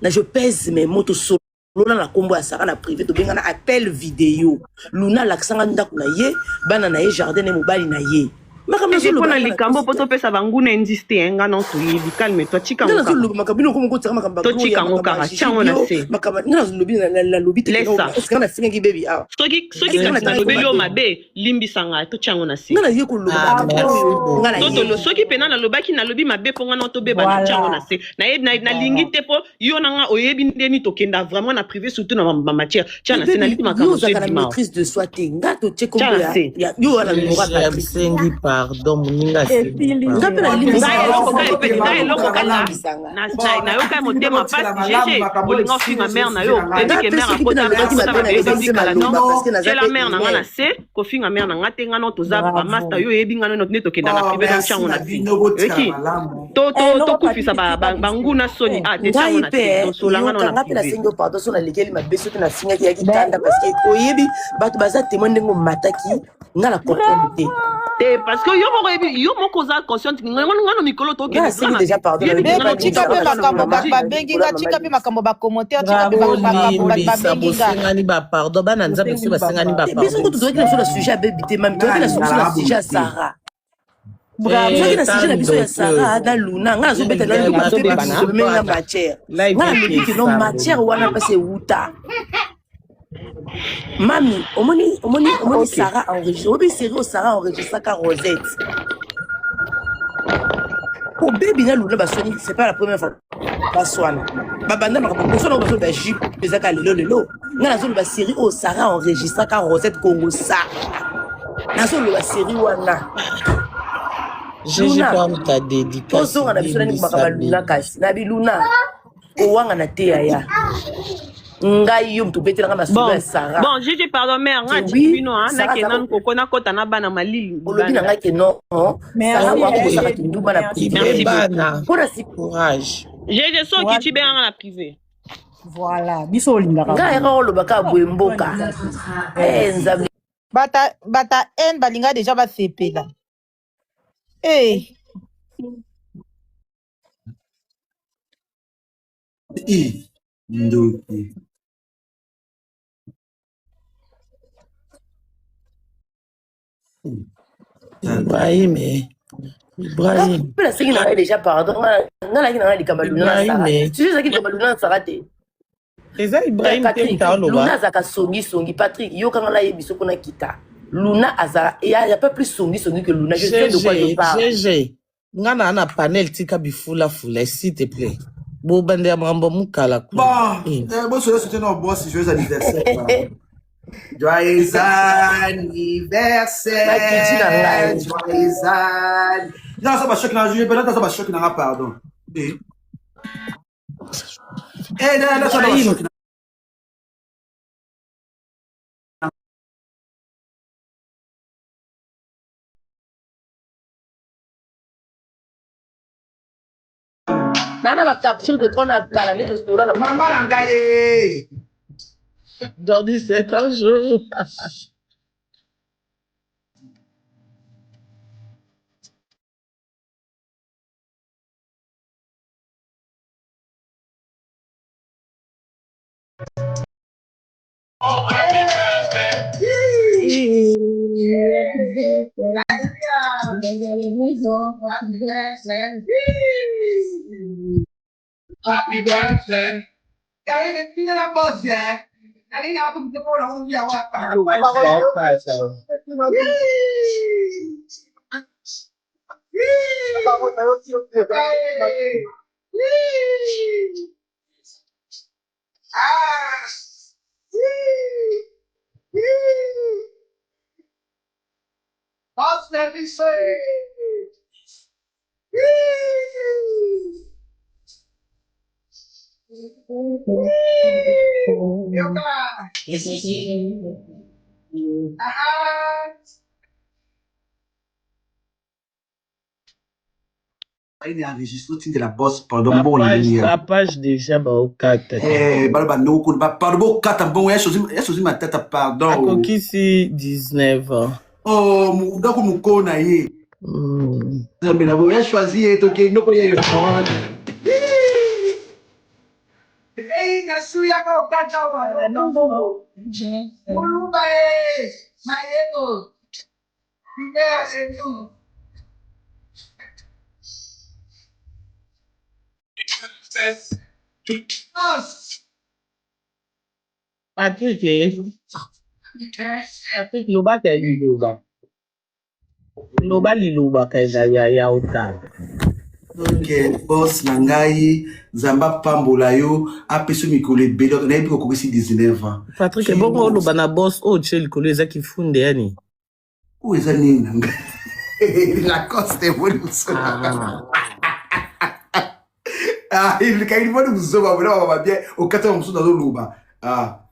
na je pèse mes motos solo na kombo ya Sarah na privé to benga na appel vidéo Luna laksanga ndako na ye bana na ye jardin ne mobali na ye. Je prends les cambo pour te faire ça banguna insister nga non to yi calme-toi chika ngo makabino ko ngo tsaka makamba to chika ngo kara chango na se makamba ngana lobi na lobi te est-ce qu'on a fini ki baby ah soki kana lobi lo mabe limbi sanga to chango na se ngana yeko loba ngana to soki pena na lobaki na lobi mabe po ngana to beba na chango na se na lingi te po yo nga oyebi ndeni to kenda vraiment na privé surtout na matière tiens na se na lipi makambo so di maîtrise de soi te ngato cheko ya yo ala ngora Patrick pardon muninga na yo ka motema pasi jeje olinga finga mère na yo que mère akota la mère na ngana se ko finga mère na ngate ngano to za ba master yo yebi ngano ne to kenda na privé na chango na bi eki to kufisa banguna soni a te chango na to solanga na ngapela singo pardon so na lekeli mabeso te na singa ki yakitanda parce que oyebi bato baza témoin ndengo mataki ngala comprendre te parce que yo moko za conscient ngano mikolo to ke déjà pardon tika pe makambo babenginga tika pe makambo ba commentaire tika pe makambo babenginga ni ba pardon bana nzambe so basengani ba pardon biso ko to doit sur le sujet bébité même to la sur le sujet Sarah bravo ça qui na sujet na biso ya Sarah na Luna nga zo beta na Luna to ba na menga matière nga lobi que non matière wana parce Uta Mami, omoni Sarah enregistre. Obi série Sarah enregistre ka Rosette. Pour baby na Luna basoni, c'est pas la première fois. Baswana. Babanda na ko so na baso ba jip ezaka lelo. Nga na zo ba série Sarah enregistre ka Rosette Congo sa. Na zo ba série wana. J'ai pas ta dédicace. Ozo na biso na ni makaba Luna kasi. Na bi Luna. O wanga na te ya. ngai yo mtu beti nga masolo ya Sarah. Bon, j'ai pardon mère, nga Oui, chibino hein, na Sarah, kenan koko na kota na bana malili. olobi na ngai ke non. Sarah wa ko sa kinduma na privé. Bana. Pona si Courage. J'ai so ki chibe nga na privé. Voilà, biso olingaka. ngai nga olobaka boye mboka. Nzambe. Bata en balinga déjà basepela. Eh. Ndoki. Ibrahim. Pela singi na ngai déjà pardon. Nga laki na ngai likamba Luna na Sarah. Tu sais qui likamba Luna na Sarah te. Eza Ibrahim Patrick, te Luna azaka songi. Patrick, yo kanga la yebiso kona kita. Luna azara, il y a pas plus songi que Luna. Je sais de quoi je parle. GG. Ngana ana panel tika bifula s'il te plaît. Bo bande ya mrambo mukala ku. Bon, bon c'était notre boss, joyeux anniversaire. Joyeux anniversaire. Joyeux anniversaire. Non, ça va choquer dans juillet, peut-être ça va choquer dans pardon. Non, ça va choquer. Nana va capture de ton appel, le restaurant. Maman l'a gagné. Dans 17 ans, jour. Happy birthday. Kaya hindi na boss eh. Kanina ako dito po lang yawa. Boss, let me say. Il est enregistré de la bosse pendant bon La page déjà au 4. Pardon, 4 bon, il y a ma tête pardon. Akoki si 19 ans. Oh, donc mon kona ye. Mais la voix choisi et ok, non pas y Hey, nasuya ko kata wa. No. Mulumba mayengo. Ngea enu. Patrick, loba ka liloba. Loba liloba ka ya uta. Ok, boss nangai, Zamba pambola yo, apesu mikolo ebele, na yebi kokokisi 19 ans. Patrick, bongo loba na boss o tche likolo eza kifunde yani. O eza nini nanga? La coste eboli musoba. Il a une musoba, on va bien, au 14 musoba dans loba.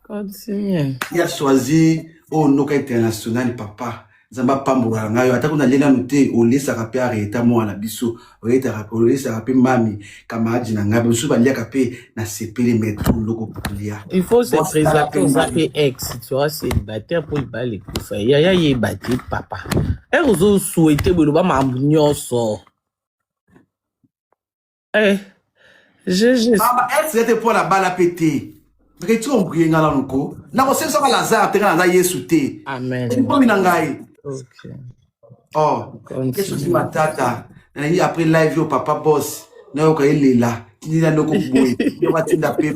Continue. Il a choisi au Noka international papa. Zamba pambola ngayo atako na lena note olesa ka pe areta mo na biso olesa ka pe mami kamaji na ngabe biso ba lia ka pe na sepele metro loko kulia. Il faut se présenter aux ex, tu vois, c'est célibataire pour y baler kufa. Ya ye bati papa. Et ozo souhaiter boloba mambunyoso. Mama ex c'était pour la balle à péter. Parce que tu comprends ngala noko. Na ko senso ka Lazare te na Yesu te. Amen. Tu comprends ngai. Ok. Oh, qu'est-ce que tu m'as tata? Après live, yo, papa boss. Non, quand il est là. Tu dis, non,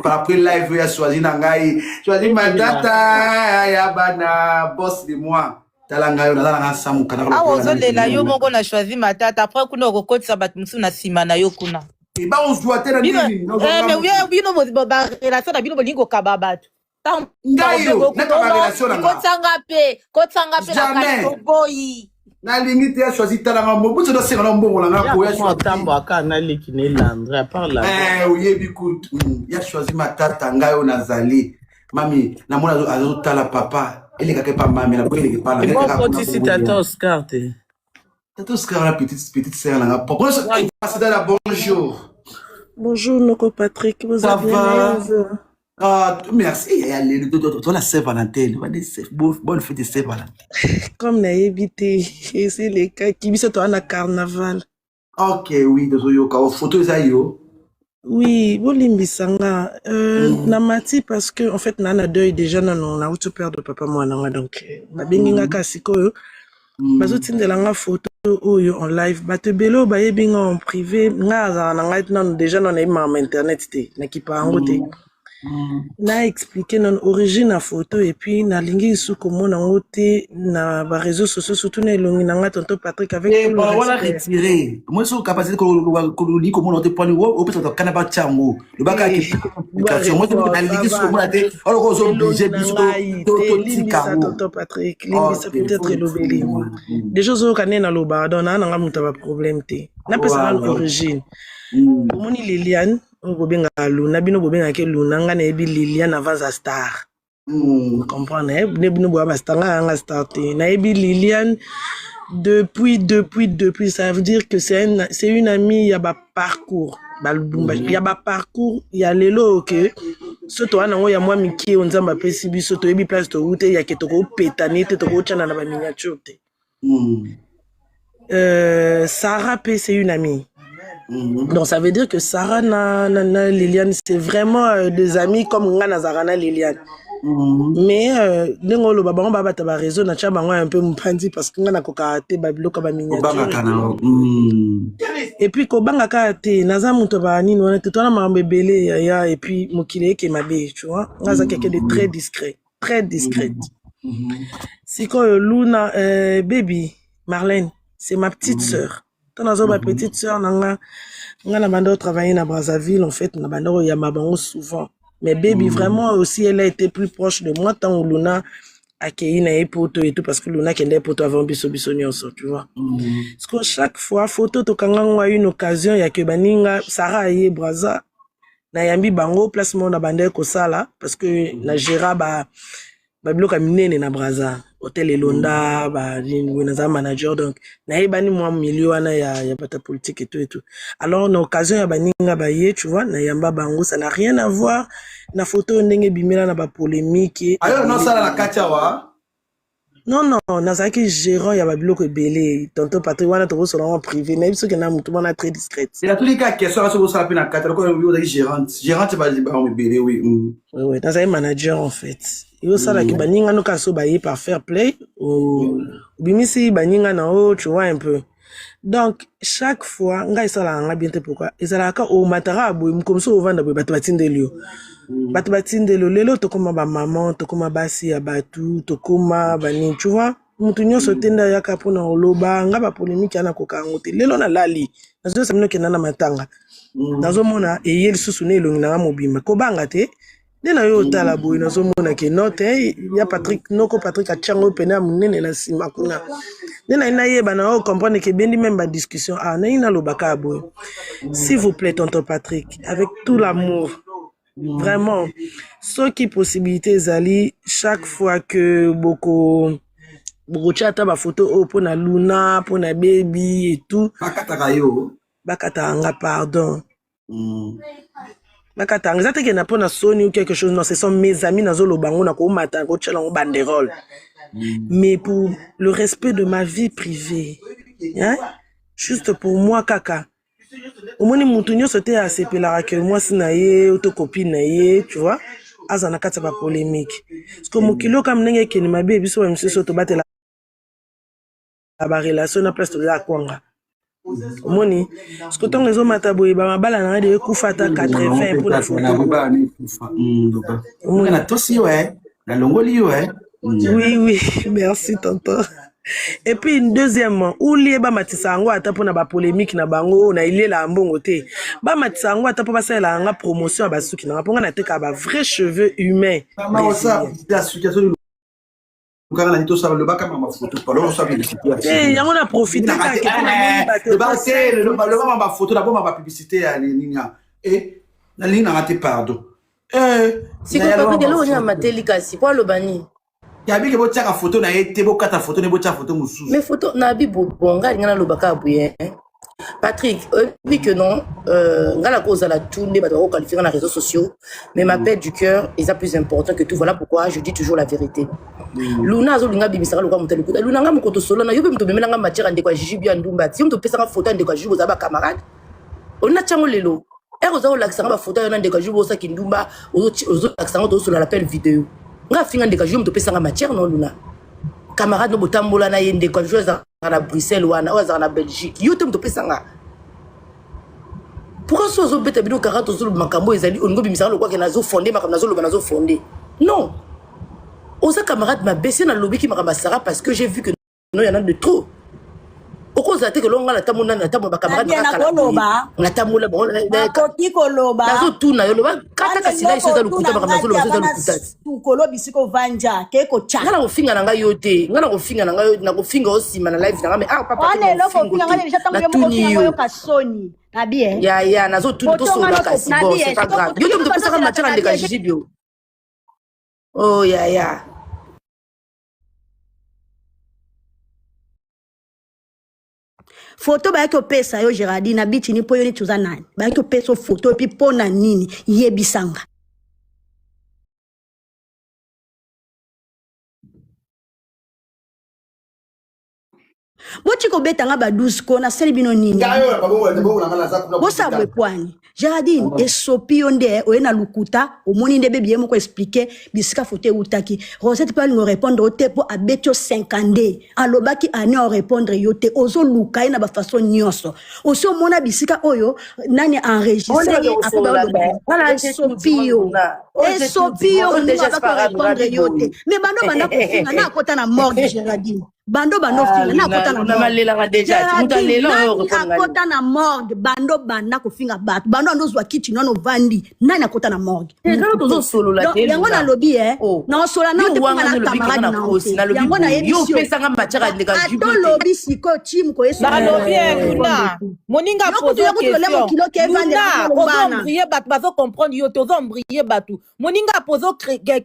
après live, yo, choisi nangai. Choisi ma tata, ya bana, boss de moi. Talanga, yo, nalanga samu, kanaka. Ah, ozolela, yo, mongo na choisi ma tata. Après, kuna okokotisa batmusu na sima na yo kuna. Et bah, on se doit tellement dire. Mais oui, bino, ba relation na bino, bolingo kababatu. Ndayo, na relation na kotsanga pe na boyi. Na limite ya choisi talanga mbo so do se ngana mbongo langa ko ya choisi tambo aka na leki ne landre à part la oyebi kutu ya choisi matata ngayo nazali mami na mona azo tala papa ele ka pa mami na ko ele ke pala bon poti si tata Oscar te tata Oscar la petite sœur langa papa c'est là bonjour bonjour Noko Patrick vous ça allez va bien ah merci allez toi la Saint-Valentin bonne fête de Saint-Valentin comme na évité c'est les cas qui biso to na carnaval. Ok, oui, désolé, au photo yo. Oui, bolimbisanga na mati parce que en fait nana deuil déjà non na auto père de papa moi nanga donc ba benginga kasiko bazo tindelanga photo oyo en live bato belo ba yebinga en privé nga za nanga non déjà non na internet te na kipa ngote na expliquer non origine à photo et puis na lingi su komona ngote na ba réseaux sociaux surtout na longi nanga tonton Patrick avec tout le voilà retirer moi sur capacité ko li komona te point au peut être kanaba chango le baka ki application moi na lingi su komona te alors ko zo obligé biso to tonton Patrick lingi ça peut être lobeli des choses au kanena loba donc na nga muta ba problème te na personal origine moni Liliane bobenga Luna bino bobenga ke Luna nga na ebi Liliane avant a star comprendre ne bino boa ba star nga star te na ebi Liliane depuis ça veut dire que c'est une amie il y a ba parcours il y a ba parcours il y a lelo que soto ana ngo ya mwa miki onzamba pesi biso to ebi place to ute ya ketoko petani te to ko tchana na ba miniature te Sarah P c'est une amie. Donc ça veut dire que Sarah na Liliane c'est vraiment des amis comme nga Nazarana Liliane. Mais nengo lo baba ba ta ba réseau na cha bango un peu mpandi parce que nga na koka te babilo ka ba miniature. Et puis ko banga ka te naza muto ba nini wana te tona ma mbebele ya et puis mokile ke mabe tu vois. Nga za quelqu'un de très discret, très discrète. C'est quoi Luna baby Marlène, c'est ma petite sœur. Ma petite sœur nanga na bando travailler na Brazzaville en fait na bando ya mabango souvent mais baby vraiment aussi elle a été plus proche de moi tant Luna accueilli na poto et tout parce que Luna kende poto avant biso nyonso tu vois parce que chaque fois photo to kanga une occasion ya ke baninga Sarah ye Brazza na yambi bango placement na bande ko sala parce que na gera ba biloka minene na Brazza hôtel Elonda ba na manager donc na yebani moi milieu wana ya bata politique et tout alors na occasion ya baninga ba ye tu vois na yamba bango ça n'a rien à voir na photo ndenge bimela na ba polémique ayo non ça la kachawa non nazaki gérant ya ba biloko ebele tonton Patrick wana to so en privé na biso ke na mutu wana très discrète il a tous les cas question sur ça na katalo ko yo gérante ba ebele oui nazaki manager en fait yo sala ki baninga no kaso ba yi par fair play ou bimisi baninga na o tu vois un peu donc chaque fois nga sala nga bien te pourquoi ezala ka o matara boy comme ça au vanda boy bato batindeli bato batindeli lelo to koma ba maman to koma basi ya batu to koma bani tu vois mutu nyonso tenda ya kapona oloba nga ba polémique ana koka ngote lelo na lali nazo samino ke nana matanga nazo mona eyeli susu ne longi na mobimba ko banga te nena yo tala boy nazo mona ke note ya Patrick Noko Patrick achango pena munene na sima kuna nena ina yeba na o comprendre que bendi même ba discussion na ina lobaka boy s'il vous plaît tonton Patrick avec tout l'amour vraiment ce qui possibilité zali chaque fois que beaucoup chata ba photo pour na Luna pour na baby et tout bakata nga pardon bakata nga zate ke na pona Sony ou quelque chose non ce sont mes amis nazo lobango na ko mata ko tshela ngo banderole mais pour le respect de ma vie privée hein juste pour moi kaka omoni mutu nyonso te asepelaka que moi sina ye auto copine na ye tu vois azana kata ba polémique parce que mokilo kam ndenge ke ni mabe biso ba misusu to batela ba relation na place to la kwanga omoni parce que tant les hommes mataboye ba mabala na de kufata 80 pour la photo on a tosi ouais la longoli ouais oui merci tonton. Et puis deuxièmement, où lié ba matisa ngo ata pona ba polémique na bango na ilé la mbongo te. Ba matisa ngo ata po ba sala nga promotion ba suki na ponga na teka ba vrai cheveux humains. quand on a dit ça le bac à ma photo pas là ça vient de Eh, yango na profiter ka ke le bac c'est le ma photo d'abord ma publicité à Nina et la ligne a raté pardon si ko pas que là on est à mateli kasi pour le bani ya bi ke bo tshaka photo na été bo kata photo ne bo tshaka photo mususu mais photo na bi bonga ngana lo baka buye Patrick, oui que non, ngala cause à la tourne, les bateaux qualifiés dans les réseaux sociaux, mais ma paix du cœur est plus important que tout. Voilà pourquoi je dis toujours la vérité. Luna zo linga bibisaka lokwa mutali kuta. Luna nga mukoto solo na yobe mto memela nga matière ande kwa Jiji bia ndumba. Si mto pesa nga photo ande kwa Jiji bozaba camarade. On a chango lelo. Et ozo laksanga ba photo ande kwa Jiji bosa kindumba, ozo laksanga to solo l'appel vidéo. Nga finga ande kwa Jiji mto pesa nga matière non Luna. Camarade no botambola na yende kwa Jiji à Bruxelles ou à Belgique. Yo te pesanga. Pourquoi so zo beta bino 40 zo makambo ezali ongo bimisaka lokwa ke nazo fondé makambo nazo loba nazo fondé. Non. Osa camarade m'a baissé na lobby ki makamba sara parce que j'ai vu que non y en a de trop. Oko za te que longa la tamona na tamona ba camarade na koloba. Na tamola bon. Na koti koloba. Nazo tuna yo loba kata kasila iso za lukuta makambo nazo loba za lukuta. Tu kolobi siko vanja ke ko cha. Ngana ko finga nanga yote. Ngana ko finga nanga yote na ko finga osima na live nanga me papa. On est là ko finga nanga déjà tango yo ko finga yo ka soni. Na bien. Ya nazo tuna to so ba kasi bon c'est pas grave. Yo te pesa ka matière ande ka Jiji bio. Oh ya. Photo ba ko pesa yo Géraldine na biti ni po yo ni tuza nani. Ba ko pesa photo puis pona nini yebisanga. Bochi ko betanga ba 12 ko na seli bino nini. Bosa bwe kwani. Géraldine esopi onde oyena lukuta omoni nde bebi yemo ko expliquer bisika photo utaki. Rosette pas nous répondre au te po abetio 50 alobaki ani o répondre yote ozo luka ina ba façon nyonso. Oso mona bisika oyo nani enregistrer akoba voilà esopio. Esopio on déjà pas répondre yote. Mais bando banda ko finga na kota na morgue Géraldine. Bando finga na kota na morgue. Akota na morgue bando banda ko finga bat. Bando ndozwa kitchen no vandi. Nani akota na morgue. Tozo solo la télé. Yango na lobby na sola na te na camarade na. Yango na yebi. Yo pesa nga matière de ka Jubi. Ato lobby siko chim ko yeso. Na lobby Luna. Moninga pose question. Luna, ozo mbrier batu bazo comprendre yo tozo mbrier batu. Moninga pose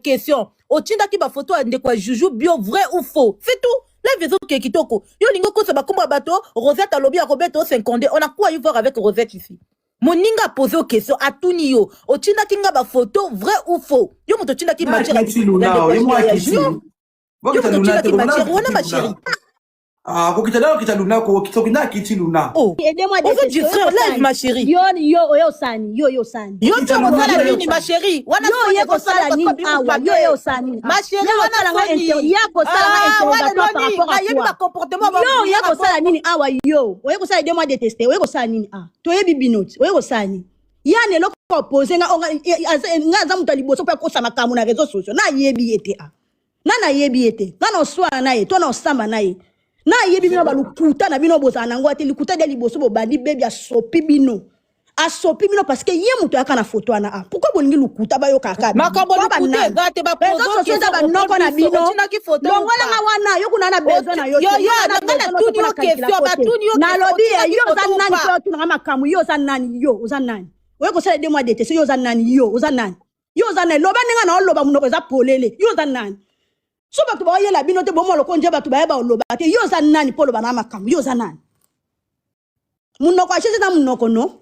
question. Otinda ki ba photo ande kwa Juju bio vrai ou faux. C'est tout. La vision qui est kitoko. Yo lingo ko se ba komba bato, Rosette a lobby à Roberto 50. On a quoi y voir avec Rosette ici? Moninga pose aux questions à tout niveau. Otinda kinga ba photo vrai ou faux. Yo moto tinda ki matière. Yo moto tinda ki matière. Wana ma chérie. Ah, ko kitana kita Luna ko kitokina kiti Luna. Oh, aidez-moi de dire frère live ma chérie. Yo sani. Yo tu sala nini ma chérie. Wana yo ko sala nini awa yo sani. Ma chérie wana sani. Ya ko sala interrogatoire par rapport à toi. Comportement yo ko sala nini awa yo. Yo ko sala aidez-moi de tester. Yo ko sala nini to yebi binoti. Yo ko sani. Yani lo ko poser nga za mutali boso pa ko sama kamu na réseaux sociaux. Na yebi ete na yebi ete. Na no swa na ye, to na samba na ye. Na yebi bino balukuta na bino boza nango ate likuta de liboso bo bandi baby asopi bino parce que ye muto yaka na photo ana pourquoi bolingi lukuta ba yo kaka makambo lukuta gate ba prozo ba noko na bino longola nga wana yo kuna na besoin na yo na tuni yo question ba tuni yo na lobi yo za nani ko tuna nga makamu yo za nani yo za nani we ko sala 2 mois d'été yo za nani yo za nani loba ninga na loba munoko za polele yo za nani so batu ba yela bino te bomo lokonje batu ba yeba loba te yo za nani polo bana makamu yo za nani munoko acheze na munoko no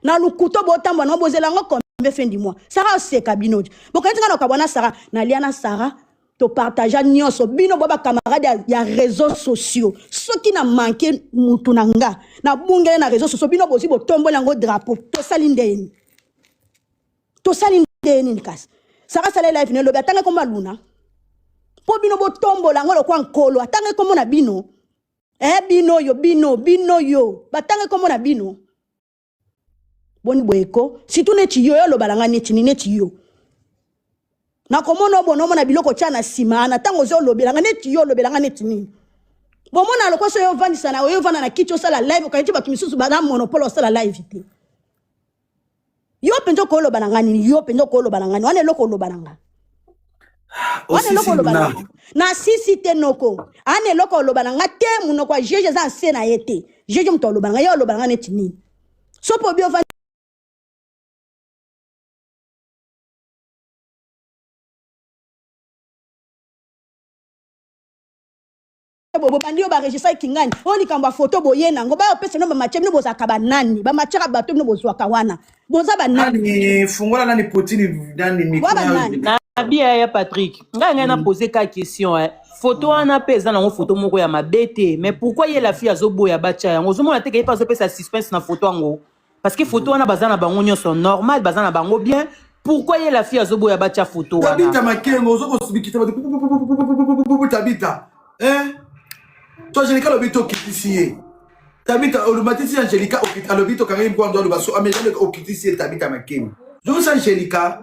na lukuto botambo na bozela ngo combien fin du mois Sarah seka binoji bokantinga na kabona Sarah na liana Sarah to partager nyonso bino boba camarade ya réseaux sociaux ce qui n'a manqué mutunanga na bungele na réseaux sociaux bino bosi botombola ngo drapeau to salindeni kas Sarah sala live ne lobi atanga komba Luna po bino botombola ngo lokwa nkolo atanga komo na bino bino yo batanga komo na bino boni boeko si tu neti yo lo balanga neti yo na komono bono mona biloko chana sima na tango zo lo belanga neti yo lo belanga neti ni bomona lokwa so yo vandi sana yo vanda na kicho sala live ka ntiba kimisusu bana monopole sala live te yo penjo ko lo balanga ni wane loko lo balanga wana eloko oloba na na sisi te noko ana eloko oloba na nga te munoko ya jeje eza nse na ye te jeje moto oloba na nga ye oloba na nga neti nini so po bio bobandi yo baregistre kingani oyo likambo ya foto boye nango bayopesa no bamatie bino bozalaka banani bamatiaka bato bino bozwaka wana boza banani fungola nani potini nani mikro Nabia ya Patrick, ngai na poser ka question photo wana pe eza nango photo moko ya mabete mais pourquoi ye la fille azobo ya bacha yango ozomona te ke pas opesa suspense na photo yango parce que photo wana bazana bango nyonso normal bazana bango bien pourquoi ye la fille azobo ya bacha photo wana tabita makengo ozoko subikita tabita toi Angelica lobito kitisiye tabita olumatisi Angelica okita lobito kangeni kwa ndo lobaso amejale okitisiye tabita makengo Josa Angelica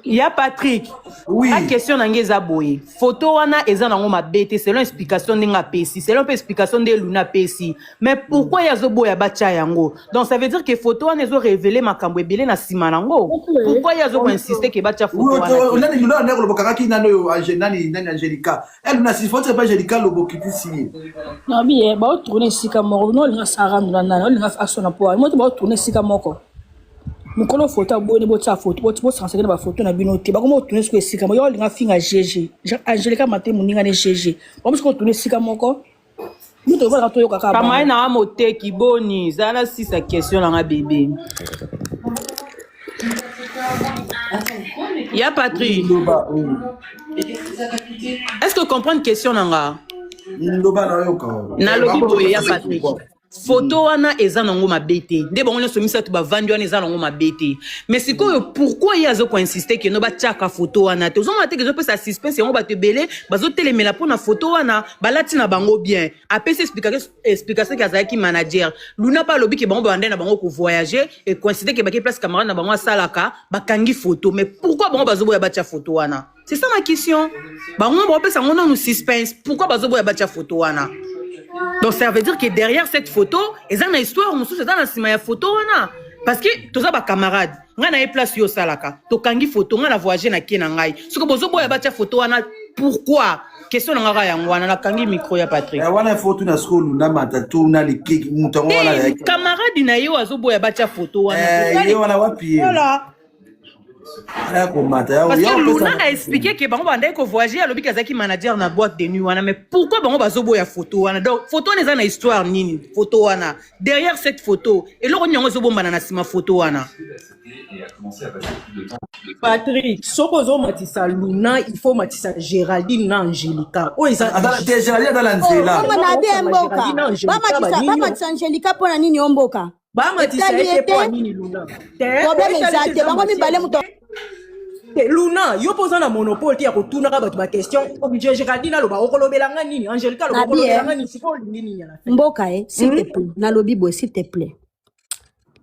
ya Patrick oui la question nange eza boye photo wana eza nango mabete selon explication ndinga pesi selon explication de Luna pesi mais pourquoi yazo boya bacha yango donc ça veut dire que photo wana ezo révéler makambo ebele na sima nango pourquoi yazo insister que bacha photo wana nani Luna na lobokaka ki nano nani Angelica elle na si photo pas Angelica lobokitisi na bien ba tourner sika moko no linga sara ndana linga asona po mo to ba tourner sika moko mukolo photo abone botsa photo botsa sansekena ba photo na bino te bakomo tourner siko esika mo yo linga finga GG Angelica mate muninga ne GG bamu siko tourner sika moko mito ba to yoka ka kama na moteki boni zala si sa question na nga bébé ya Patrick est-ce que comprendre question nanga ndoba na yoka na lobi boye ya Patrick photo wana eza nango mabete nde bango nyonso misato bavandi wana eza nango mabete mais sikoyo pourquoi ye azo koinsiste ke no batiaka photo wana te ozomona te ke ezopesa suspense yango bato ebele bazotelemela mpo na photo wana balati na bango bien apesi explication ke azalaki manager Luna pa alobi ke bango bande na bango kovoyage e coincide ke baki place camarade na bango asalaka bakangi photo mais pourquoi bango bazoboya batia photo wana c'est ça ma question bango bapesa yango nanu suspense pourquoi bazoboya batia photo wana. Donc ça veut dire que derrière cette photo, ils ont une histoire, ils ont une photo. Parce que tous les camarades, ils ont une place yo salaka. To kangi photo, ils ont voyagé na kenangai. Ce que bozo boya bacha photo wana, pourquoi? Question na ngara yango wana na kangi micro ya Patrick. Wana photo na skolu na matatu na likiki mutango wana. Camarade na yo azo boya bacha photo wana. Yo wana wapi? Voilà. Parce que Luna a expliqué que bango bande ko voyager alobi kazaki manager na boîte de nuit wana mais pourquoi bango bazobo ya photo wana donc photo neza na histoire nini photo wana derrière cette photo et loko nyongo zobomba na sima photo wana Patrick soko zo matisa Luna il faut matisa Géraldine na Angelica o isa Géraldine dans l'anzela mama na be mboka ba matisa Angelica pona nini omboka ba matisa ete po nini Luna problème exacte bango mi balé muto Luna yo posa na monopole ti ya kotuna ka bato ba question Géraldine aloba okolobelanga nini Angelica aloba okolobelanga nini siko nini ya la mboka s'il te plaît na lobi boy s'il te plaît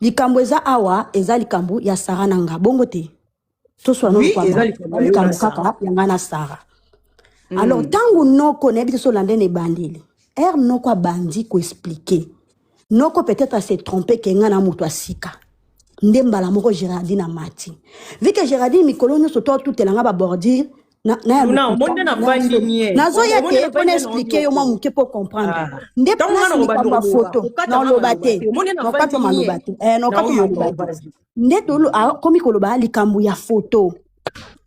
likambo eza awa eza likambo ya Sara nanga bongo te to so no kwa likambo kaka yanga na Sara alors tangu noko na biso so landene bandili noko bandi ko expliquer noko peut-être s'est trompé que nga na muto asika ndembala moko Géraldine amati vu que Géraldine mikolo nyonso to tout elanga ba bordir na monde na vandi nie nazo ya te pour expliquer yo moi muke pour comprendre nde place ni kwa photo na lobate no kato malobate no kato malobate nde tolo komi koloba likambo ya photo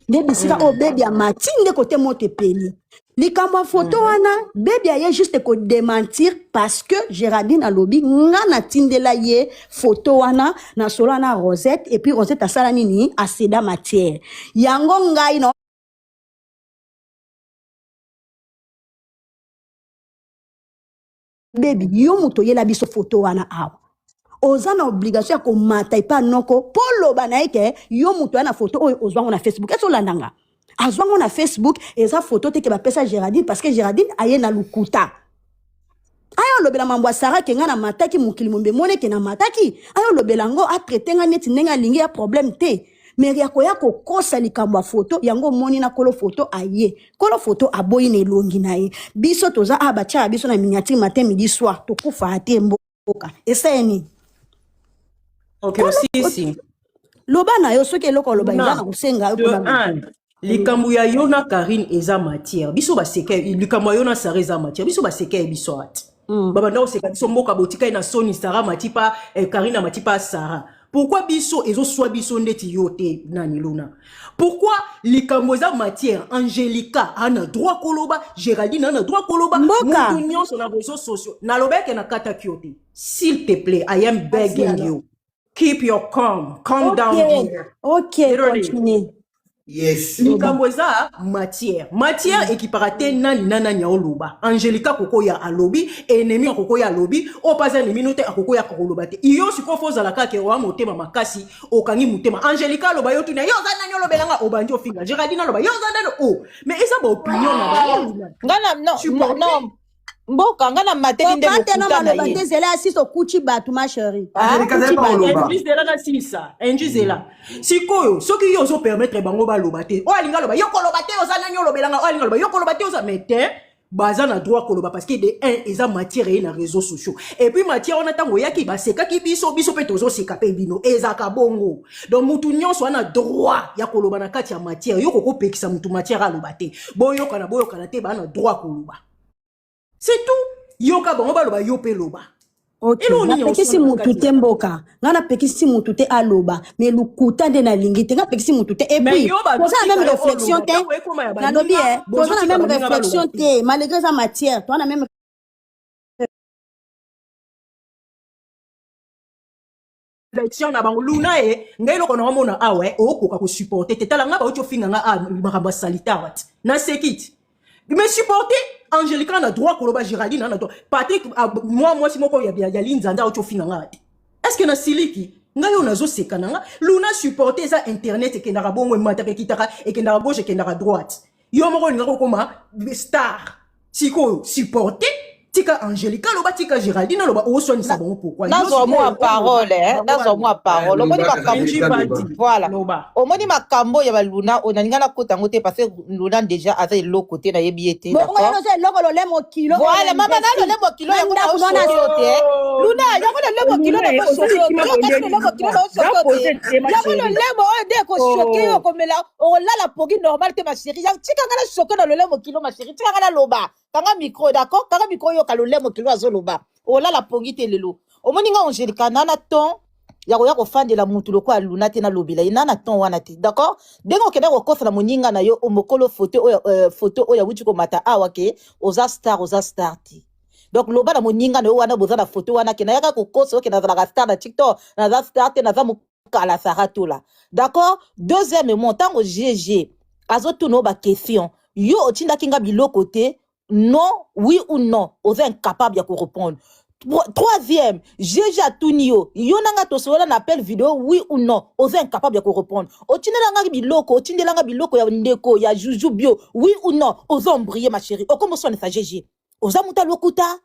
nde bisika o baby amati nde kote moto peli likambo ya photo wana baby aye juste ko démentir parce que Géraldine alobi nga na tindela ye photo wana na solo na Rosette et puis Rosette asala nini aseda matière yango ngai no baby yo muto yela biso photo wana awa oza na obligation ya komata ipa noko polo banaike yo muto yana photo oyo ozwango na Facebook eso landanga azwango na Facebook eza photo teke ba pesa Géraldine parce que Géraldine aye na lukuta ayo lobela mambo Sara kenga na mataki mukili mombe mone ke na mataki ayo lobela ngo a traiter nga neti nenga lingi ya problème te mais ya ko kosa likambo photo yango moni na kolo photo aye kolo photo aboyi ne longi na ye biso toza abacha biso na miniature matin midi soir to kufa ate mboka eseni OK aussi loba na yo soki eloko loba eza na kusenga likambo ya yona Karine eza matière biso baseke likambo ya yona Sara eza matière biso baseke biso ati babanda oseka biso mboka botika na soni Sara matipa Karine matipa Sara. Pourquoi biso ezo soit biso ndeti yote nani Luna? Pourquoi likambo eza matière Angelica ana droit koloba, Géraldine ana droit koloba, mutu nyonso na réseaux sociaux na lobeke na kata kyote. S'il te plaît, I am begging you. Keep your calm down here. OK, continue. Yes. Likambo eza matière ekiparate nani nana oloba. Angelica koko ya alobi, ennemi koko ya alobi, opaza ennemi note akoko ya koloba te. Iyo siko foza la kake wa motema makasi okangi motema. Angelica aloba yo tuna yo za nani olobelanga obandi ofinga. Géraldine aloba yo za nani mais eza ba opinion na ba. Ngana non. Mboka ngana mateli nde mokutana na ye. Batezela asiso kuchi batu ma chérie. Enjizela. Sikoyo soki yo zo permettre bango ba loba te. O alinga loba yo koloba te oza nani olobelanga o alinga loba yo koloba te oza mete. Baza na droit koloba parce que de un eza matière na réseaux sociaux. Et puis matière on attend yaki ba seka ki biso pe tozo seka pe bino ezaka bongo. Donc mutu nyonso ana droit ya koloba na kati ya matière yo koko pekisa mutu matière aloba te. Boyo kana te ba na droit koloba. C'est tout. Yoka bongo baloba yo pe loba. OK. Na pekisi mutu te mboka. Ngana pekisi mutu te aloba. Mais lukuta de na lingite nga pekisi mutu te. Et puis, posa la même réflexion te. Na lobi posa la même réflexion te. Malgré sa matière, toi na même réflexion na bango Luna ngai loko na mona awe okoka ko supporter te tala nga ba ocho finga nga makamba salita wat. Na sekit. Mais supporter Angelica na droit koloba Géraldine na droit. Patrick moi si moko ya linzanda ocho finga nga. Est-ce que na siliki ngayo nazo sekana nga Luna supporter za internet ke na bongo mata pe kitaka e ke na gauche ke na droite. Yo moko ngako koma star. Siko supporter tika Angelica loba tika Géraldine loba osoni sa bon pourquoi nazo moi parole omoni makambo voilà omoni makambo ya baluna onaninga na kota ngote parce que Luna déjà aza elo côté na yebiete d'accord bon on loko lo lemo kilo voilà mama na lo lemo kilo ya kuna osote Luna ya ko lemo kilo na ko sote yo ka lemo kilo na osote ya ko lemo de ko choquer yo komela o la pogi normal te ma chérie ya tika ngala choquer na lo lemo kilo ma chérie tika ngala loba kanga micro d'accord kanga micro yo kalolemo kilo azoloba ola la pongite lelo omoninga Angelica nana ton ya ko fandela mutu loko a Luna te na lobela nana ton wana te d'accord dengo kenda ko kofa na moninga na yo omokolo photo oya wuti ko mata awa ke oza star ti donc loba na moninga na yo wana boza na photo wana ke na yaka ko koso ke na za star na TikTok na za star te na za mukala saratola d'accord deuxièmement tango GG azotuno ba question yo otinda kinga biloko te non, oui ou non, vous êtes incapable de répondre. Troisième, GG Tunio, yonanga to sola n'appel vidéo, oui ou non, vous êtes incapable de répondre. Otinelanga biloko ya ndeko ya juju bio, oui ou non, vous embriller ma chérie. O comment sonne ça GG? Oza muta lokuta,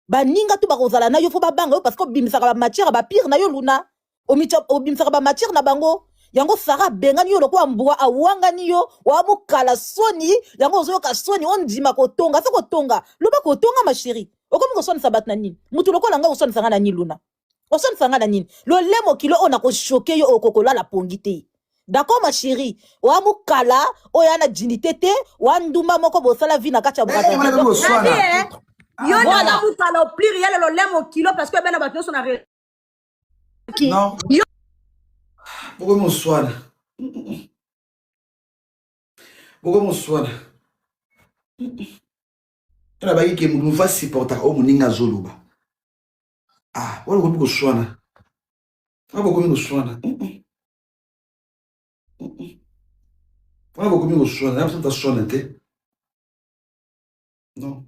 ba ninga tu ba rozala na yo fo ba banga parce que bimisaka ba matière ba pire na yo Luna. Bimisaka ba matière na bango. Yango Sara bengani yo lokwa mbwa awangani yo wa mukala soni yango ozoka soni ondima kotonga sa kotonga loba kotonga ma chérie okomi ko soni sabat na nini mutu lokola nga osoni sanga na nini Luna osoni sanga na nini lo lemo kilo ona ko choquer yo okokola la pongite d'accord ma chérie wa mukala oyana jinitete wa ndumba moko bosala vi na kacha brata yo na mukala au pluriel lo lemo kilo parce que bena bato sona non pourquoi mon soir tala ba yike mu fa supporter o muninga zoluba wala ko swana wala ko swana wala ko swana na ta swana te non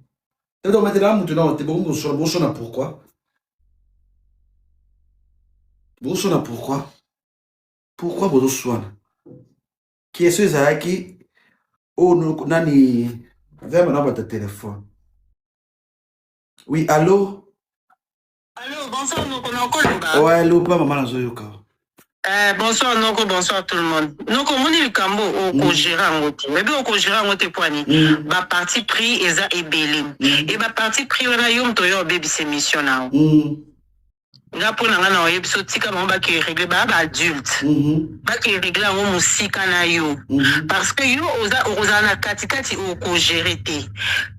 et donc maintenant mutu na te bo swana pourquoi pourquoi bozo swana qui est ce zaki oh nani vraiment na votre téléphone oui allô bonsoir Noko ouais allô pas maman nazoyoka bonsoir Noko, bonsoir tout le monde. Noko moni likambo oko gérer ngote mais bien oko gérer ngote poani ba parti pris eza ebele et ba parti pris wana yom to yo baby c'est mission na nga pona nga na oyebso tika bango bakeregle baya baadulte bakeregle yango mosika na yo parce que yo okozala na katikati okogere te.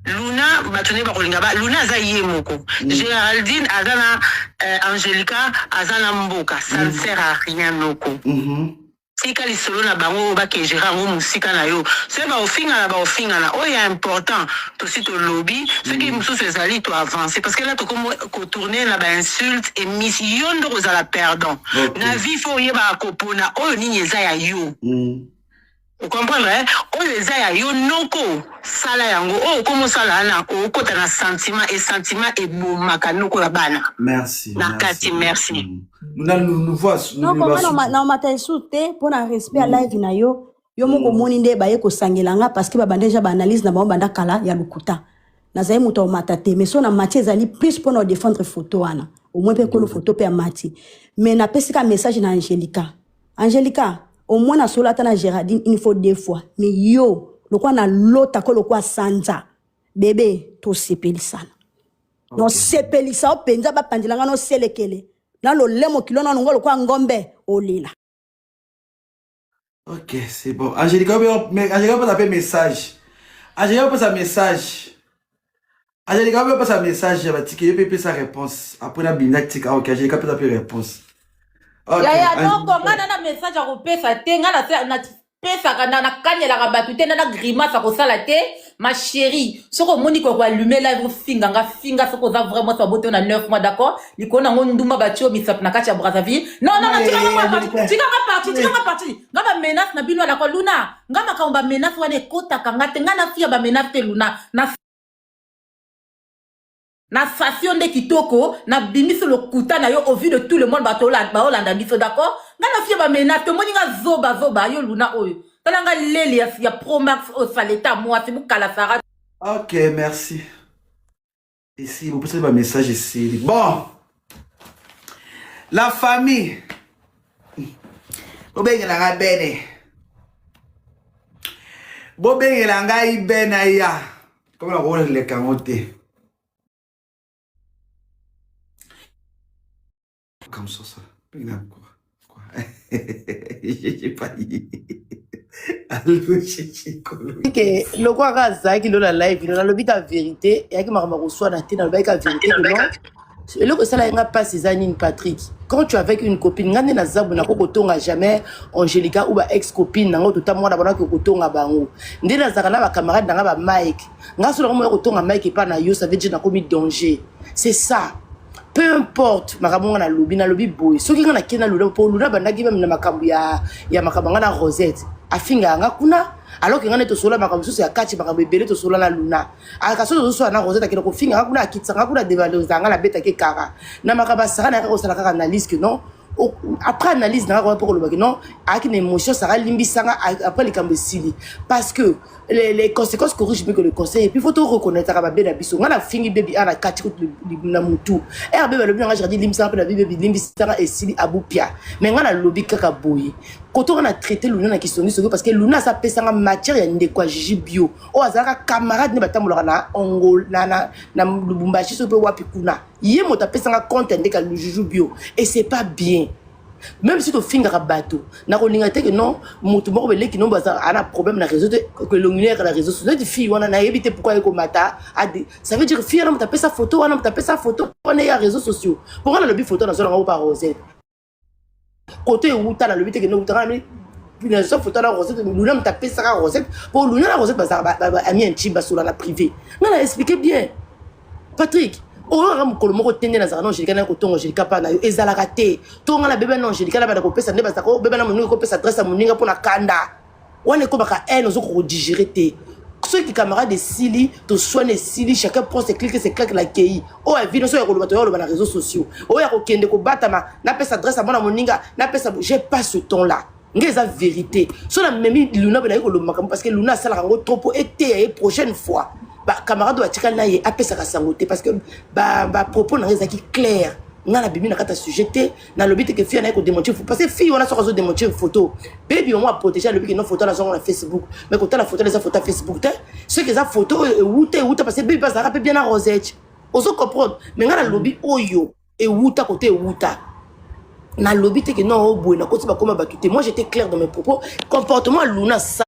Luna bato nde bakolinga Luna aza ye moko, Géraldine aza na Angelica aza na mboka, ça ne sert à rien noko. Tika lisolo na bango bakegere yango mosika na yo se baofingana oyo ya important tosi tolobi soki mosusu ezali to avancer parce que là tokomo kotourner na bainsulte et miss yo ndo kozala perdant na vie fo oyeba akopona oyo nini eza ya yo. Vous comprenez? On les a yo noko sala yango o komo sala na o kota na sentiment et bon makanoko la bana. Merci. Nakati merci. Nous voit non comment na mataisoute pour un respect à live na yo moko moni nde baye ko sangelanga parce que ba bandeja ba analyse na ba banda kala ya lukuta. Na zaye muto matate mais so na mati ezali plus pour nous défendre photo wana. Au moins pe ko le photo pe mati. Mais na pesika message na Angelica au moins na solata na Géraldine il faut 2 fois mais yo lokwa na lota ko lokwa sanza bébé to sepelisa no sepelisa o penza ba pandilanga no selekele na lo lemo kilo na ngo lokwa ngombe olila. Ok, c'est bon. Angelica peut taper message. Angelica peut sa message. Angelica peut pas sa message, je vais sa réponse. Après la binactique, ok, Angelica peut taper réponse. Okay. Ya non ngana na message a kopesa te ngana na pesa kana na kanyela ka batu te na grimace ko sala te ma chérie soko moni ko allumer live finga soko za vraiment ça boté on a 9 mois d'accord likona ngonduma batio misap na kati ya Brazzaville non tika ka parti ngaba menace na bino la ko Luna ngama ka ba menace wane kota kanga te ngana fia ba menace te Luna na station de kitoko na bimiso le kuta na yo au vu de tout le monde baolanda biso d'accord ngana fia ba menace moni nga zoba yo Luna oyo talanga leli ya Pro Max au saleta moi c'est bukala sara. Ok, merci. Ici vous posez un message ici. Bon, la famille bobengela bene bobengela ngai bena ya comme la rôle les camoté comme ça quoi j'ai pas dit que le quoi razaki lo la live lo la lobita vérité et qui m'a reçu na tina lobika vérité et le que ça là nga pas Cézanine Patrick quand tu es avec une copine ngane na zabu na kotonga jamais Angelica ou ba ex copine nango tota mwana bana ko kotonga bango ndena zaka na ba camarade nga ba Mike nga so ko kotonga Mike pa na yo ça veut dire na komi danger c'est ça. Peu importe makambo na lobby boy soki nga na kena lula po lula bandaki même na makambo ya makambo nga na Rosette afinga nga kuna alors que nga ne to sola makambo so ya kati makambo ebele to sola na Luna aka so so na Rosette akena ko finga nga kuna akitsa nga kuna dévaloriser nga la beta ke kara na makambo sara na ko sala kaka analyse que non après analyse na ko pour le bac non avec une émotion sara limbisanga après les kambo sili parce que les conséquences corrigent mieux que le conseil et puis faut tout reconnaître ba bena biso nga na fingi baby ana kati na mutu bébé le bien j'ai dit limsanga na baby limbisanga et sili abupia mais nga na lobby kaka boye quand on a traité Luna na question ni parce que Luna ça pèse en matière ya ndekwa Gigi bio o azaka camarade ne batambola na ongol na Lubumbashi so pe wapi kuna yé mo ta pèse en compte ndeka Gigi bio et c'est pas bien même si tu finger bateau na ko linga te que non mutu moko bele ki no baza ana problème na réseau que l'ongulaire la réseau sur des filles wana na éviter pourquoi ko mata ça veut dire fille na taper sa photo wana taper sa photo on est à réseaux sociaux pour la lobby photo na zo na par Rosette côté où tu as le but que nous avons une photo de Rosette, nous avons tapé ça Rosette pour Luna la Rosette a mis un chip sur la privée. On a expliqué bien. Patrick, on a un colombo tendé dans un Angelica na kotongo Angelica pa na yo ezala raté. Tonga la bébé na Angelica na ba ko pesa ne ba ko bébé na monu ko pesa adresse à moninga pour na kanda. On est comme ka elle nous ko digérer té. Ceux qui camarades de Sili, to soigner Sili, chacun prend ses clics et ses claques la kei. Oh, et vino so ya kolobato yo na réseaux sociaux. Oh, ya ko kende ko batama, na pesa adresse à mona moninga, na pesa j'ai pas ce ton là. Ngeza vérité. So la même Luna ba ko lo makam parce que Luna sala rango trop été prochaine fois. Ba camarade wa tika na ye apesa ka sangote parce que ba propos na ngeza ki clair. Nga la bibi na kata sujeté na lobby te que fille na ko démontrer parce que fille on a sur démontrer photo baby on va protéger le lobby que nos photos là sur Facebook mais quand la photo les photos Facebook ceux qui ça photo où parce que baby passe rapide bien à Rosette on se comprend mais nga la lobby oyo ewuta côté ewuta na lobby te que non au bout na côté ba koma batute. Moi j'étais clair dans mes propos. Comportement Luna ça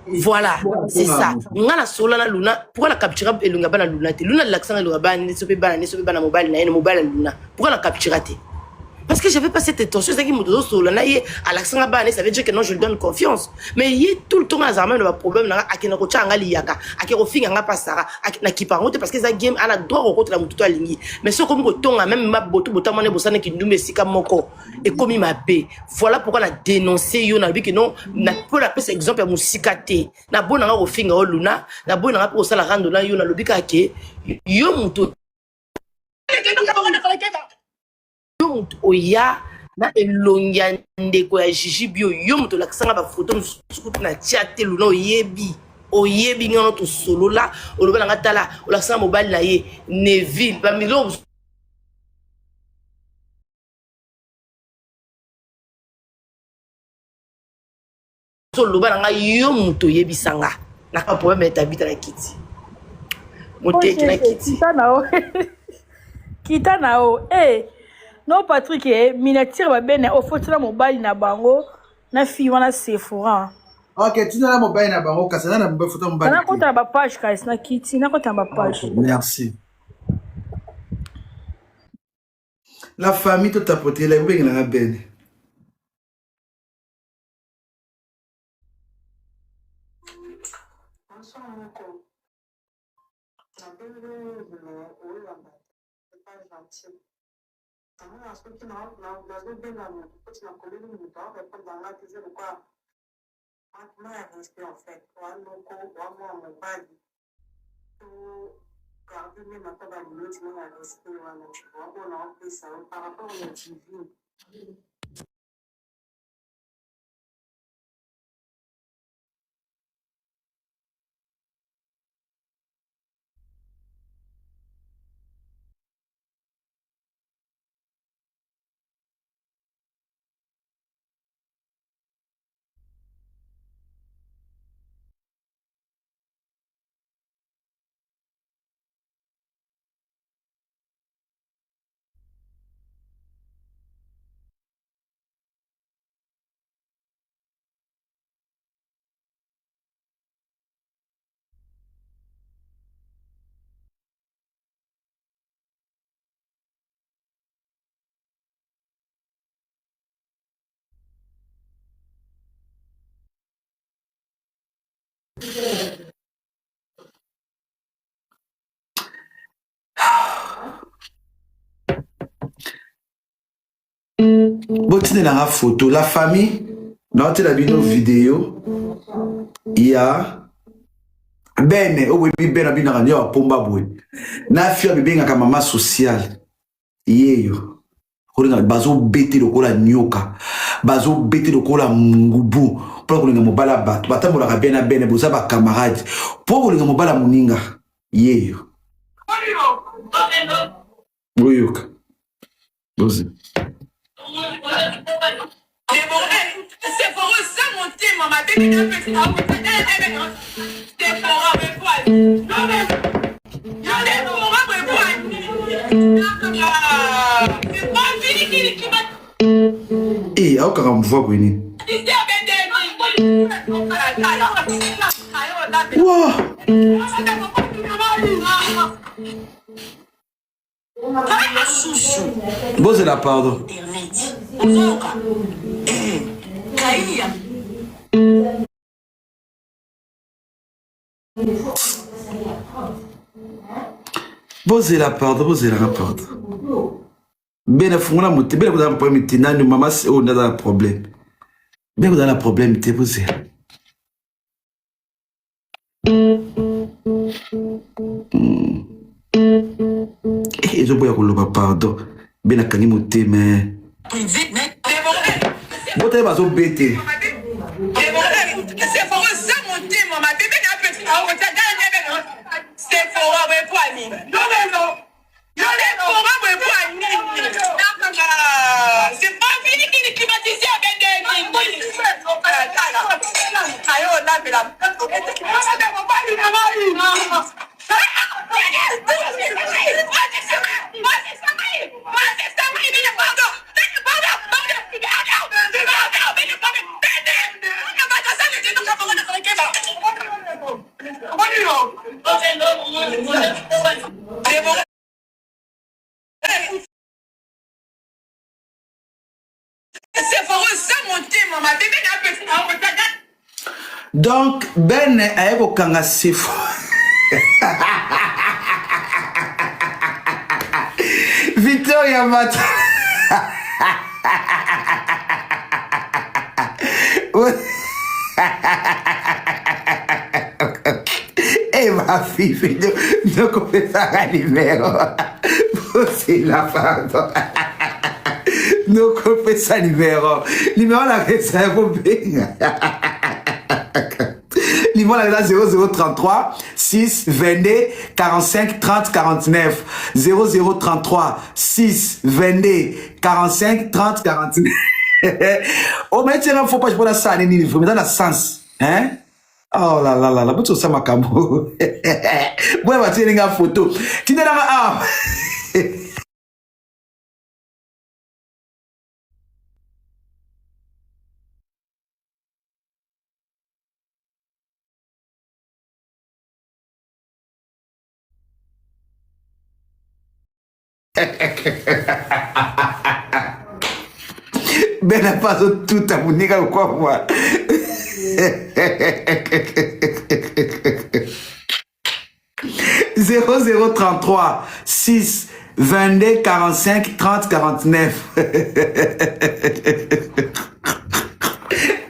voilà, c'est ça. Ngana sola na Luna, pourquoi la capture elunga bana Luna te? Luna l'accent elunga bana ne sope bana mobile na mobile Luna. Pourquoi la capture te? Parce que j'avais pas cette intention, c'est qui me donne sola na ye à l'accent bana, ça veut dire que non je lui donne confiance. Mais il tout le temps na zaman le problème na akena ko changa liaka, akero finga nga pasara, na kipangote parce que ça game ala droit au contre la mututo alingi. Mais ce comme ko tonga même ma botu botamane bosane ki ndumbe sika moko et comme ma bé. Voilà pourquoi la dénoncer yo na bi que non na pour la pese exemple ya musikate. Na bona nga ko finga o Luna, na bona nga pour ça la rando na yo na lobika ke yo muto oya na elongia ndeko ya Gigi Bio yo muto la kisanga ba photo musukutu na tiate Luna oyebi ngano to solo la oloba nga tala ola kisanga mobile na ye Neville ba milo solo ba nga yo muto yebi sanga na ka problème etabita na kiti moteki na kiti kita nao non Patrick miniature babene ofotela mobali na bango na fille wana Sephora. Ok, tu n'as pas mobile na bango kasana na mobile photo mobile. Na kota ba page kasi na kiti na kota ba page. Merci. La famille tout tapoter la beng na bene. Botine na photo la famille dans la vidéo il y a bene o webi bena bina kanyo wa pomba boy na fia bibenga kama mama social yeyo kolinga bazo beti lokola nyoka bazo beti lokola ngubu pour kolinga mobala bato batambola ka bena bene boza ba camarade pour kolinga mobala muninga yeyo boyoka bozi c'est pour ça mon thème, ma bébé n'a pas fait ça. C'est pour avec toi. C'est pas fini qui va. Eh, au cas où on voit Gwini. Bon, c'est la pardon. Bozé la pardon, bozé la pardon. Ben fungula muti, ben kuda problème tinani mama c'est on a un problème. Ben kuda un problème te bozé. Eh, je boya koloba pardon. Ben akangi muti mais. Bote bazo bete. C'est pour ça mon thème, ma bébé n'a pas fait ça. C'est pour avec toi. C'est pas fini qui m'a dit ça. C'est pour ça monter, maman. Bébé n'a pas fait. Donc, Ben a eu kanga sefo. Victoria Mat. Eh ma fille, donc on fait ça à numéro. C'est la pardon. Donc on fait ça numéro. Numéro la ça pour bien. Numéro la 0033 6 22 45 30 49 0033 6 22 45 30 49. Oh mais tiens, faut pas je prends ça ni faut mettre dans le sens, hein? Oh là là là là, ça m'a cabo. Moi va tirer une photo. Tu n'es là Ben n'a pas tout à mon nègre ou quoi moi. 0033 6 22 45 30 49.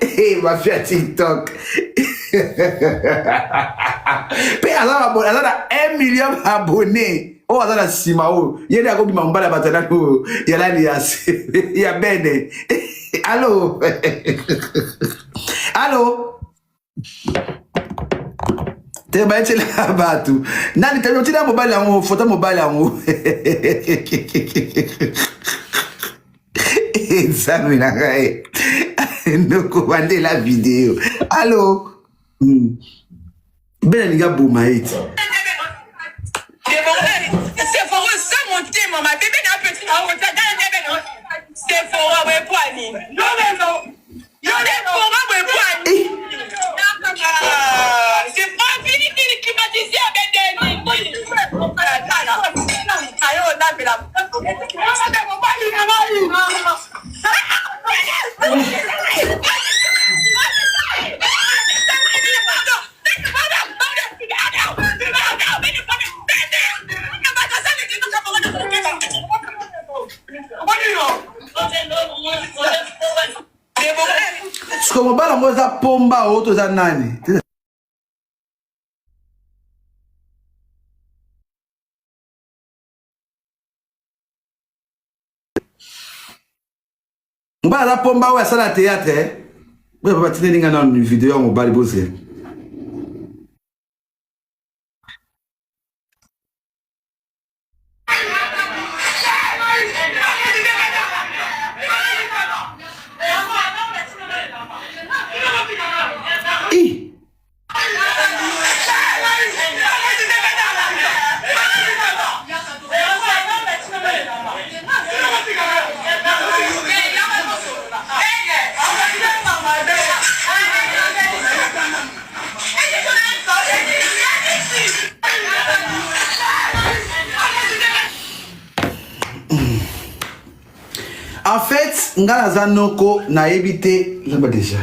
Hey, ma fille à TikTok. Elle a 1 million d'abonnés. Oh, elle a 6 mois. Il y a des gens qui m'ont dit il y a il y a Ben. Allô? Allô? Te ba etse la batu. Nani te tina mobile yango, photo mobile yango. Examen na kai. Ndoko bande la vidéo. Allô? Ben ni ga bouma it. C'est pour ça monter, maman. Bébé n'a pas fait. C'est pour moi poignée. Non mais non. Non mais pour moi poignée. C'est pas fini qui m'a dit ça avec des Como bala moza pomba outro za nani? Mbala za pomba wa sala théâtre eh? Bwe papa tine ninga na vidéo mo bali bose. En fait, ngala zanoko na ebité, j'aime déjà.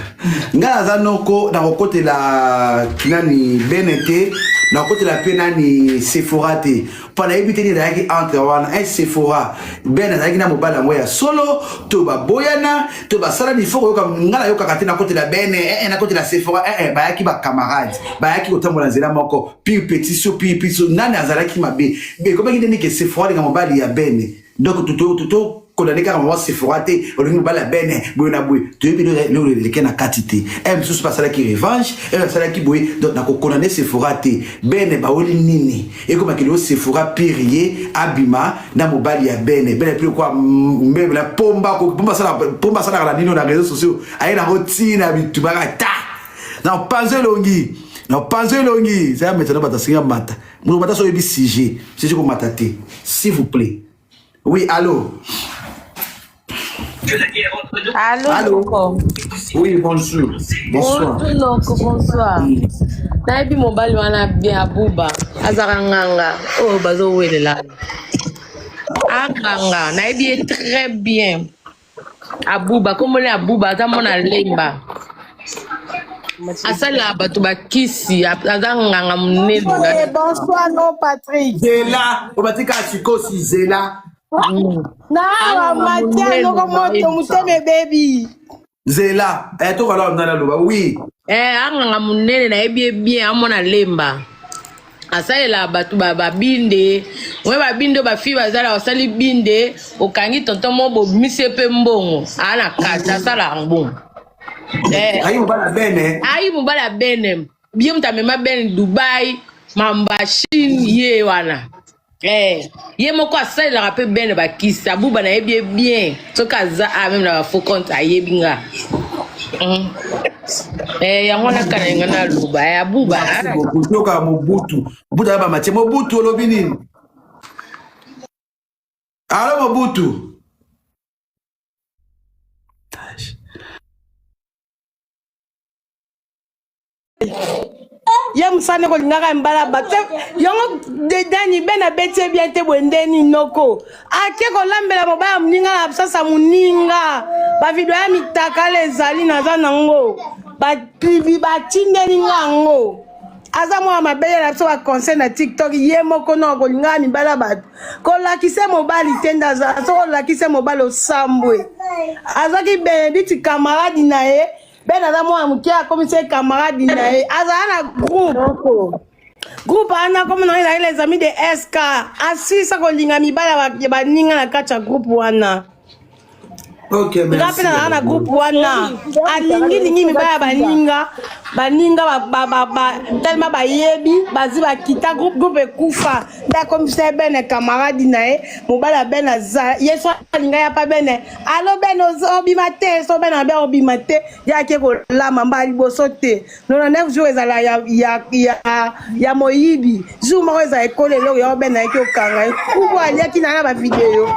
Ngala zanoko na côté la kinani benete, na côté la penani Sephora te. Pendant ebité ni daki entre wana un Sephora. Ben na na mobala moya solo to ba boyana, to ba sala ni foko comme ngala yo kakati na côté la bene, na côté la Sephora, ba yaki ba camarade, ba yaki otambola nzela moko, puis petit so nani azalaki mabe. Mais comment il dit que Sephora na mobali ya bene. Donc tout qu'on a des cas on se frotter on nous bala bene boyona boy tu le kena katité m sous pas ça qui revanche et ça qui boy donc na ko connaître se frotter bene ba oli nini et comme que se fera pirier abima na mobali ya bene plus quoi même la pomba ça la nino na réseaux sociaux aïe na routine habitubara ta na pas longi Non, pensez longi. C'est un maintenant bata singa mata. Nous bata so yebi sujet. C'est comme mataté. S'il vous plaît. Oui, allô. Allô. Oui, bonjour. Bonsoir. Bonsoir. Naibi mobile wana bien abuba. Azara nganga. Oh bazo welela. Nganga. Naibi est très bien. Abuba, comme on est Abuba, ça mon alemba. Asala batu bakisi azanga munene. Bonsoir non Patrick. Zela, obatika chiko si Zela. Na matia no komoto muteme baby. Zela, to kala na loba. Oui. Anganga munene na ebi bien amona lemba. Asala batu babinde. We babinde ba fi bazala osali binde okangi tonton mobo misepe mbongo. Ana kata sala mbongo. Ayi mubala bene. Ayi mubala bene. Bien mtamema bene Dubai, Mambashine ye wana. Ye moko asali la rappel bene bakisa buba na yebi bien. Soka za même na faux compte ayebinga. Yango na kana ngana luba ya buba. Kutoka Mobutu. Buta ba mache Mobutu lobi nini? Alo Mobutu. Ya musane ko ngaka mbala bakte yongo dedani bena bete bien te bwendeni noko ake ko lambela mobaya muninga na sasa muninga ba video ya mitaka lezali naza nango ba privi ba tindeni ngango aza mwa mabele na so ba conseil na TikTok ye moko no ko ngaka mibala bat ko lakise mobali tenda za so ko lakise mobali osambwe azaki Benedict camarade na ye ben aza mwa mukia comme c'est camarade na ye aza na groupe ana comme non les amis de SK asisa ko linga mibala ba ninga na kacha groupe wana. OK, merci. Ngapena na groupe wana alingi mibala baninga tellement bayebi bazi bakita groupe kufa nda comme c'est ben camarade na ye mobala ben aza yeso alinga ya pa ben alo ben obimate so ben abe obimate ya ke ko la mamba liboso te 99 jours ezala ya moyibi jour mo eza ekole lo ya ben na ke okanga kubo aliaki na ba video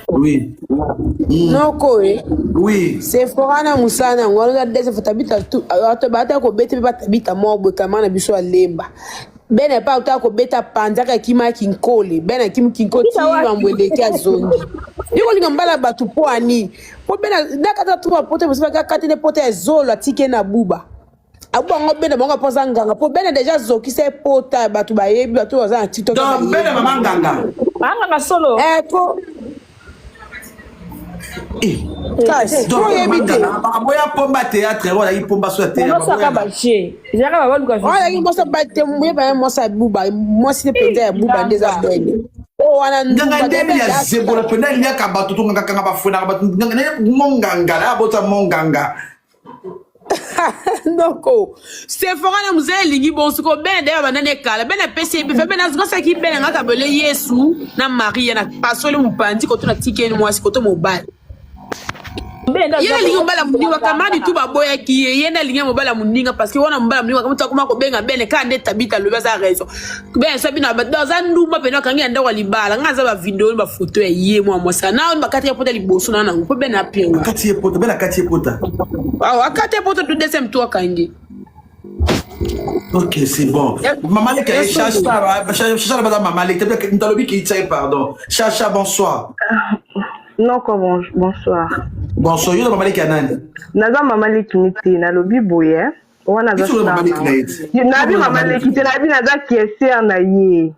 Oui. Noko oui. C'est forana musana ngolo dese fotabita tu atobata ko bete batabita mobo kamana biso alemba. Bene pa uta ko beta panzaka kima kinkole bena kim kinkoti wambweleke azongi. Yiko lingambala batu po ani. Po bena nakata tu pote musaka katine pote ezolo atike na buba. Abu ngo bene monga poza nganga po bene deja zoki se pota batu bayebi batu waza TikTok. Donc bene mama nganga. Nganga solo. Ko Kasi donc aboya pomba théâtre wala ipomba so théâtre. Moi ça baché. Jaka ba luka. Wala mo sa bate mo ba mo sa buba mo si pete buba ndeza bene. O wana nganga ndeni ya zebola pena lia ka batu to nganga kanga bafuna batu nganga monganga la bota monganga. Noko c'est forana muzeli lingi bonsuko ben de banane kala ben PCB fe ben azgosa ki ben ngaka bele Yesu na Maria na pasole mupandi ko tuna tikeni mwasi ko to mobile yena lingi mbala muninga kamadi tu baboya ki yena lingi mbala muninga parce que wana mbala muninga kama takuma ko benga ben ka nde tabita le baza raison ben sabina ba dans nduma pena kangi anda wa libala ngaza ba video ba photo ya ye mwa sana na bakati ya pota liboso na ngo ben apia bakati ya pota ben akati ya pota akati ya pota tu deuxième tour kangi. OK, c'est bon. Maman les Chacha madame maman les t'as qui tient pardon. Chacha bonsoir. Non comment bonsoir. Bonsoir, yo maman les kanani. Naza maman les kiniti na lobi boye. Wana za. Maman les kiniti. Na bi maman les kiniti na bi naza kieser na ye.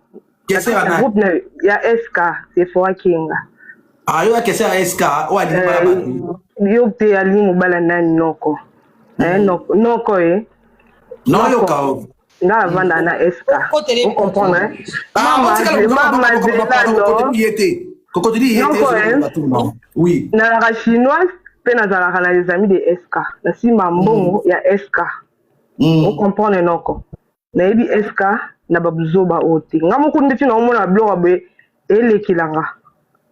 Kieser na. Groupe na ya SK, c'est for kinga. Ah yo kieser SK, o ali bala. Yo te ali mobala nani noko. Noko non yo kao. Nga vanda na SK. Vous comprenez? Oui. Na la chinoise, pe na zala kana les amis de SK. Na si mambongo ya SK. Vous comprenez noko. Na yebi SK na babuzo ba oti. Nga mokundi tina omona blog be elekilanga.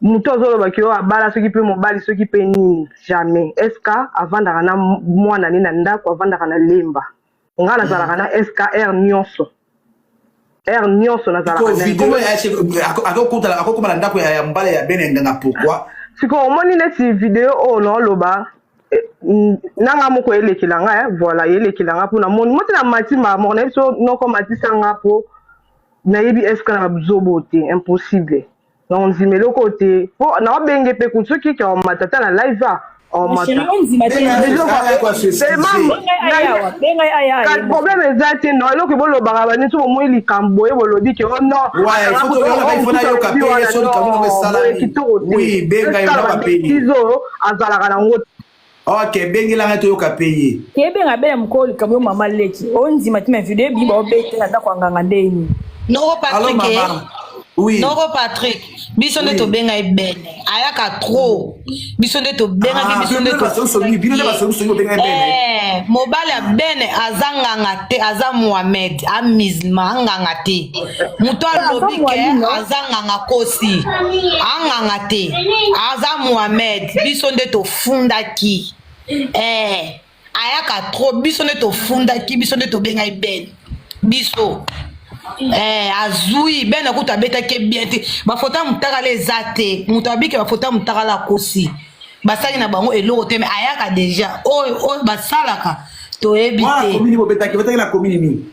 muto ozoloba ki oyo abala soki mpe mobali soki mpe nini jamais eska avandaka na mwana nini na ndako avandaka na lemba nga nazalaka na eska r nyonso nazalaka akokoma na ndako ya mbala ya bene nganga pourquoi siko omoni neti video oyo naoloba nanga moko elekela nga voilà elekela nga mpona moni moti na matima moko nayebi so noko matisa nga mpo nayebi eska na bazobo te impossible donc nzimeli oko te mpo naobenge mpe kutu soki ke matata na live problème eza te no eloko ebolobaka bani so bomoi likambo boye bolobi ke kitoko azalaka nango ok bengelanga toyoka peye kebenga bele mokolo likambo mama leki onzima tima video ebiba obetela ndako anganga ndeni Noro Patrick, oui. Noro Patrick, biso nde tobenga ebene. Ayaka trop. Biso nde tobenga biso nde mobile bene azanganga te aza Mohamed, a musulman anganga te. Muto alobi ke azanganga kosi. Anganga te. Aza Mohamed, biso nde tofundaki. Ayaka trop, biso nde tofundaki, biso nde tobenga ebene. Biso azui bena kuta beta ke bien te ba fota mutaka les ate mutabike ba fota mutaka la kosi basali na bango eloko te mais ayaka déjà o basalaka to ebité komini bo beta ke beta la komini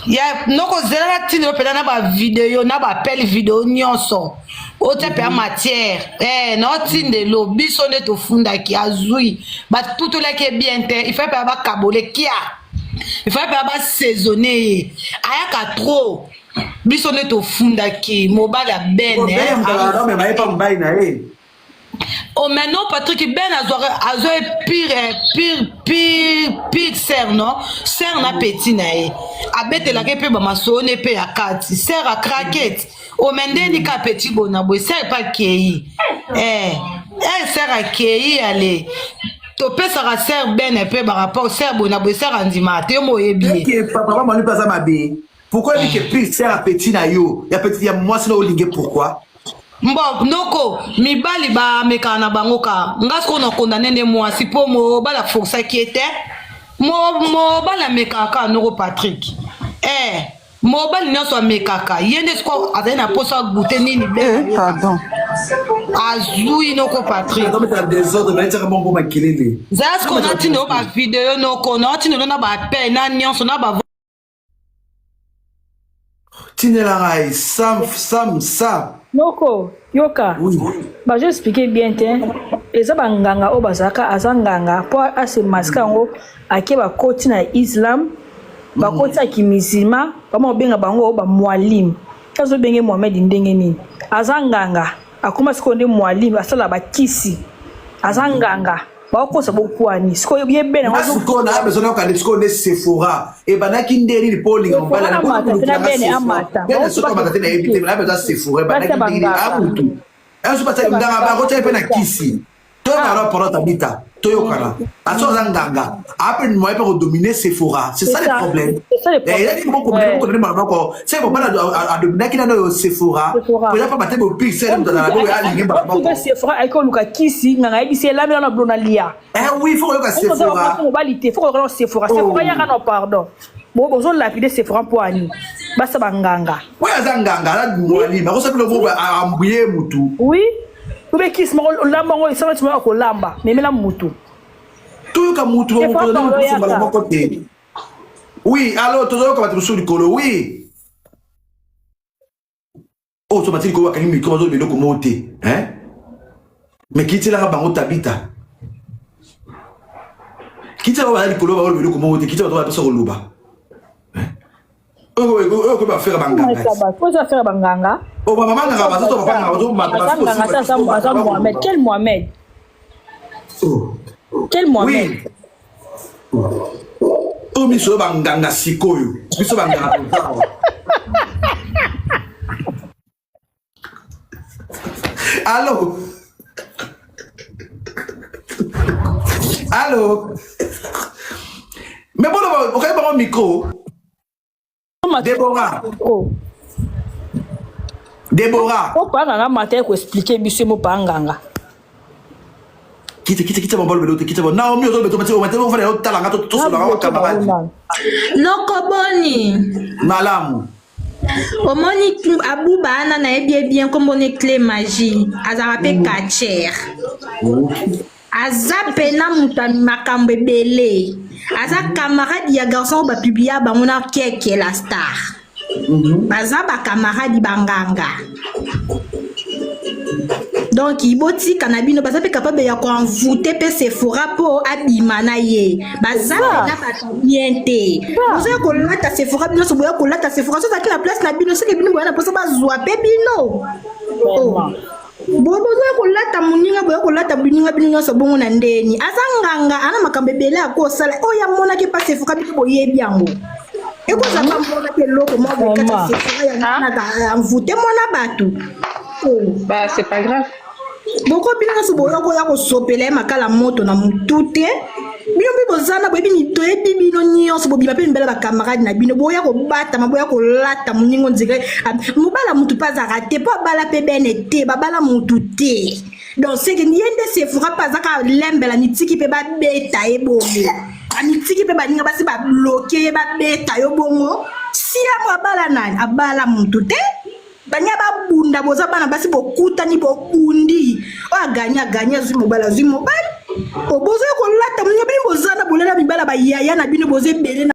ya noko zela tino pela na ba vidéo na ba appel vidéo nyonso o te pe matière na tinde lo biso ne to funda ki azui ba tout la ke bien te il faut pas ba kabole kia. Il faut pas saisonner. Ayaka trop. Biso ne to funda ki mobile ya ben. Oh maintenant Patrick Ben azo pire ser non ser na petit na e abete la ke pe ba masone pe ya kati ser a craquette o mendeni ka petit bona boy ser pas kei ser a kei ale to pesa ka ser ben pe ba rapport ser bona boy ser andima te mo yebi papa manu pas ma be pourquoi dit que pire ser a petit na yo ya petit ya moi sino olinge pourquoi Mbo noko mibali ba mekana bango ka ngasko na condamné ne moi si po mo bala força qui était mo bala mekaka noko Patrick mo bala nyoso mekaka yende sko azana posa goûter nini pardon azui noko Patrick non mais t'as des ordres mais t'as mon makilele zasko na tino ba vidéo noko na tino na ba pe na nyoso na ba tinela ngai sam Noko, yoka. Oui. Bah, je expliquer bien, eza banganga o bazaka azanganga po ase maskango ake ba koti na Islam, ba koti a kimizima, ba mo benga bango o ba mualim. Kazo benge Mohamed ndenge nini. Azanganga, akoma sikonde mualim asala ba kisi. Azanganga. Ba ko sa bokwani. Siko ye bena wazo ko na besoin ka disco ne Sephora. E banaki nderi li polling on bala ko na bene amata. Bene so ko matete na ebite na besoin Sephora banaki nderi abutu. Eso pata ndanga ba ko tepe na kisi. To na ro porota bita. To yokana. Aso zanganga. Après moi pas dominer Sephora. C'est ça le problème. Et il a dit beaucoup de maroko. C'est bon pas à dominer qui na Sephora. Pour pas battre au pixel dans la boue à lingi ba. Sephora ay ko luka kisi nganga ibisi la na blona lia. Oui, il faut que Sephora. Il faut que Sephora. Sephora ya kana pardon. Bon besoin de lapider Sephora pour ani. Basa banganga. Ouais zanganga la mwali. Ma ko ça le mot à embrouiller mutu. Oui. Ube kiss mo lamba ngo isama tuma ko lamba memela mutu. Tout comme mutu ko ko na ko côté. Oui, alors tout comme tu sur le colo, oui. Automatique ko akani micro zo belo ko monter, hein? Mais qui tira bango tabita. Qui tira ba likolo ba belo ko monter, qui tira ba so luba. Hein? Ko ba faire banganga. Faut ça faire banganga. Oh maman nga ba zo ba nga Mohamed, quel Mohamed? Quel Mohamed? Oh miso banganga sikoyo. Miso banganga. Allô? Allô? Mais bon, on va avoir un micro. Déborah. Déborah. O panganga matin ko expliquer biso mo panganga. Kita mabalo belote kita bon. Naomi ozo beto mati o mati o fane o talanga to so la camarade. Noko boni. Malamu. Omoni abuba ana na bien comme on est clé magie. Azarape kacher. Azape na muta makambe bele. Aza camarade ya garçon ba publier ba mona keke la star. Baza ba camarade banganga. Donc iboti kanabino baza pe capable ya ko envoûter pe Sephora po abimana ye. Baza na ba bienté. Baza ko lata Sephora bino so boya ko lata Sephora so ta na place na bino se ke bino boya na posa ba zwa pe bino. Oh. Bobo ko lata muninga boya ko lata bininga bininga so bongo na ndeni. Azanganga ana makambebele akosala o ya mona ke pa Sephora bino boye biango. Et quoi ça va mona ke loko mo bo kata Sephora ya na envoûter mona batu. Bah c'est pas grave. Boko bina so boya ko ya ko sopela makala moto na mutute. Bino bibo zana boye bini toye bino nyonso bo biba pe mbela ba camarade na bino boya ko bata maboya ko lata muningo nzike mobala mutu pas arrêté pas bala pe benete babala mutu te. Donc c'est que niende se fera pas aka lembela ni tiki pe ba beta e bongo. Ani tiki pe ba ninga basi ba bloquer ba beta yo bongo. Si la bala nani abala mutu te. Banya ba bunda boza bana basi bokuta ni bokundi o ganya zwi mobala o bozo ko lata mnya bino bozana bolela bibala ba yaya na bino boze bele na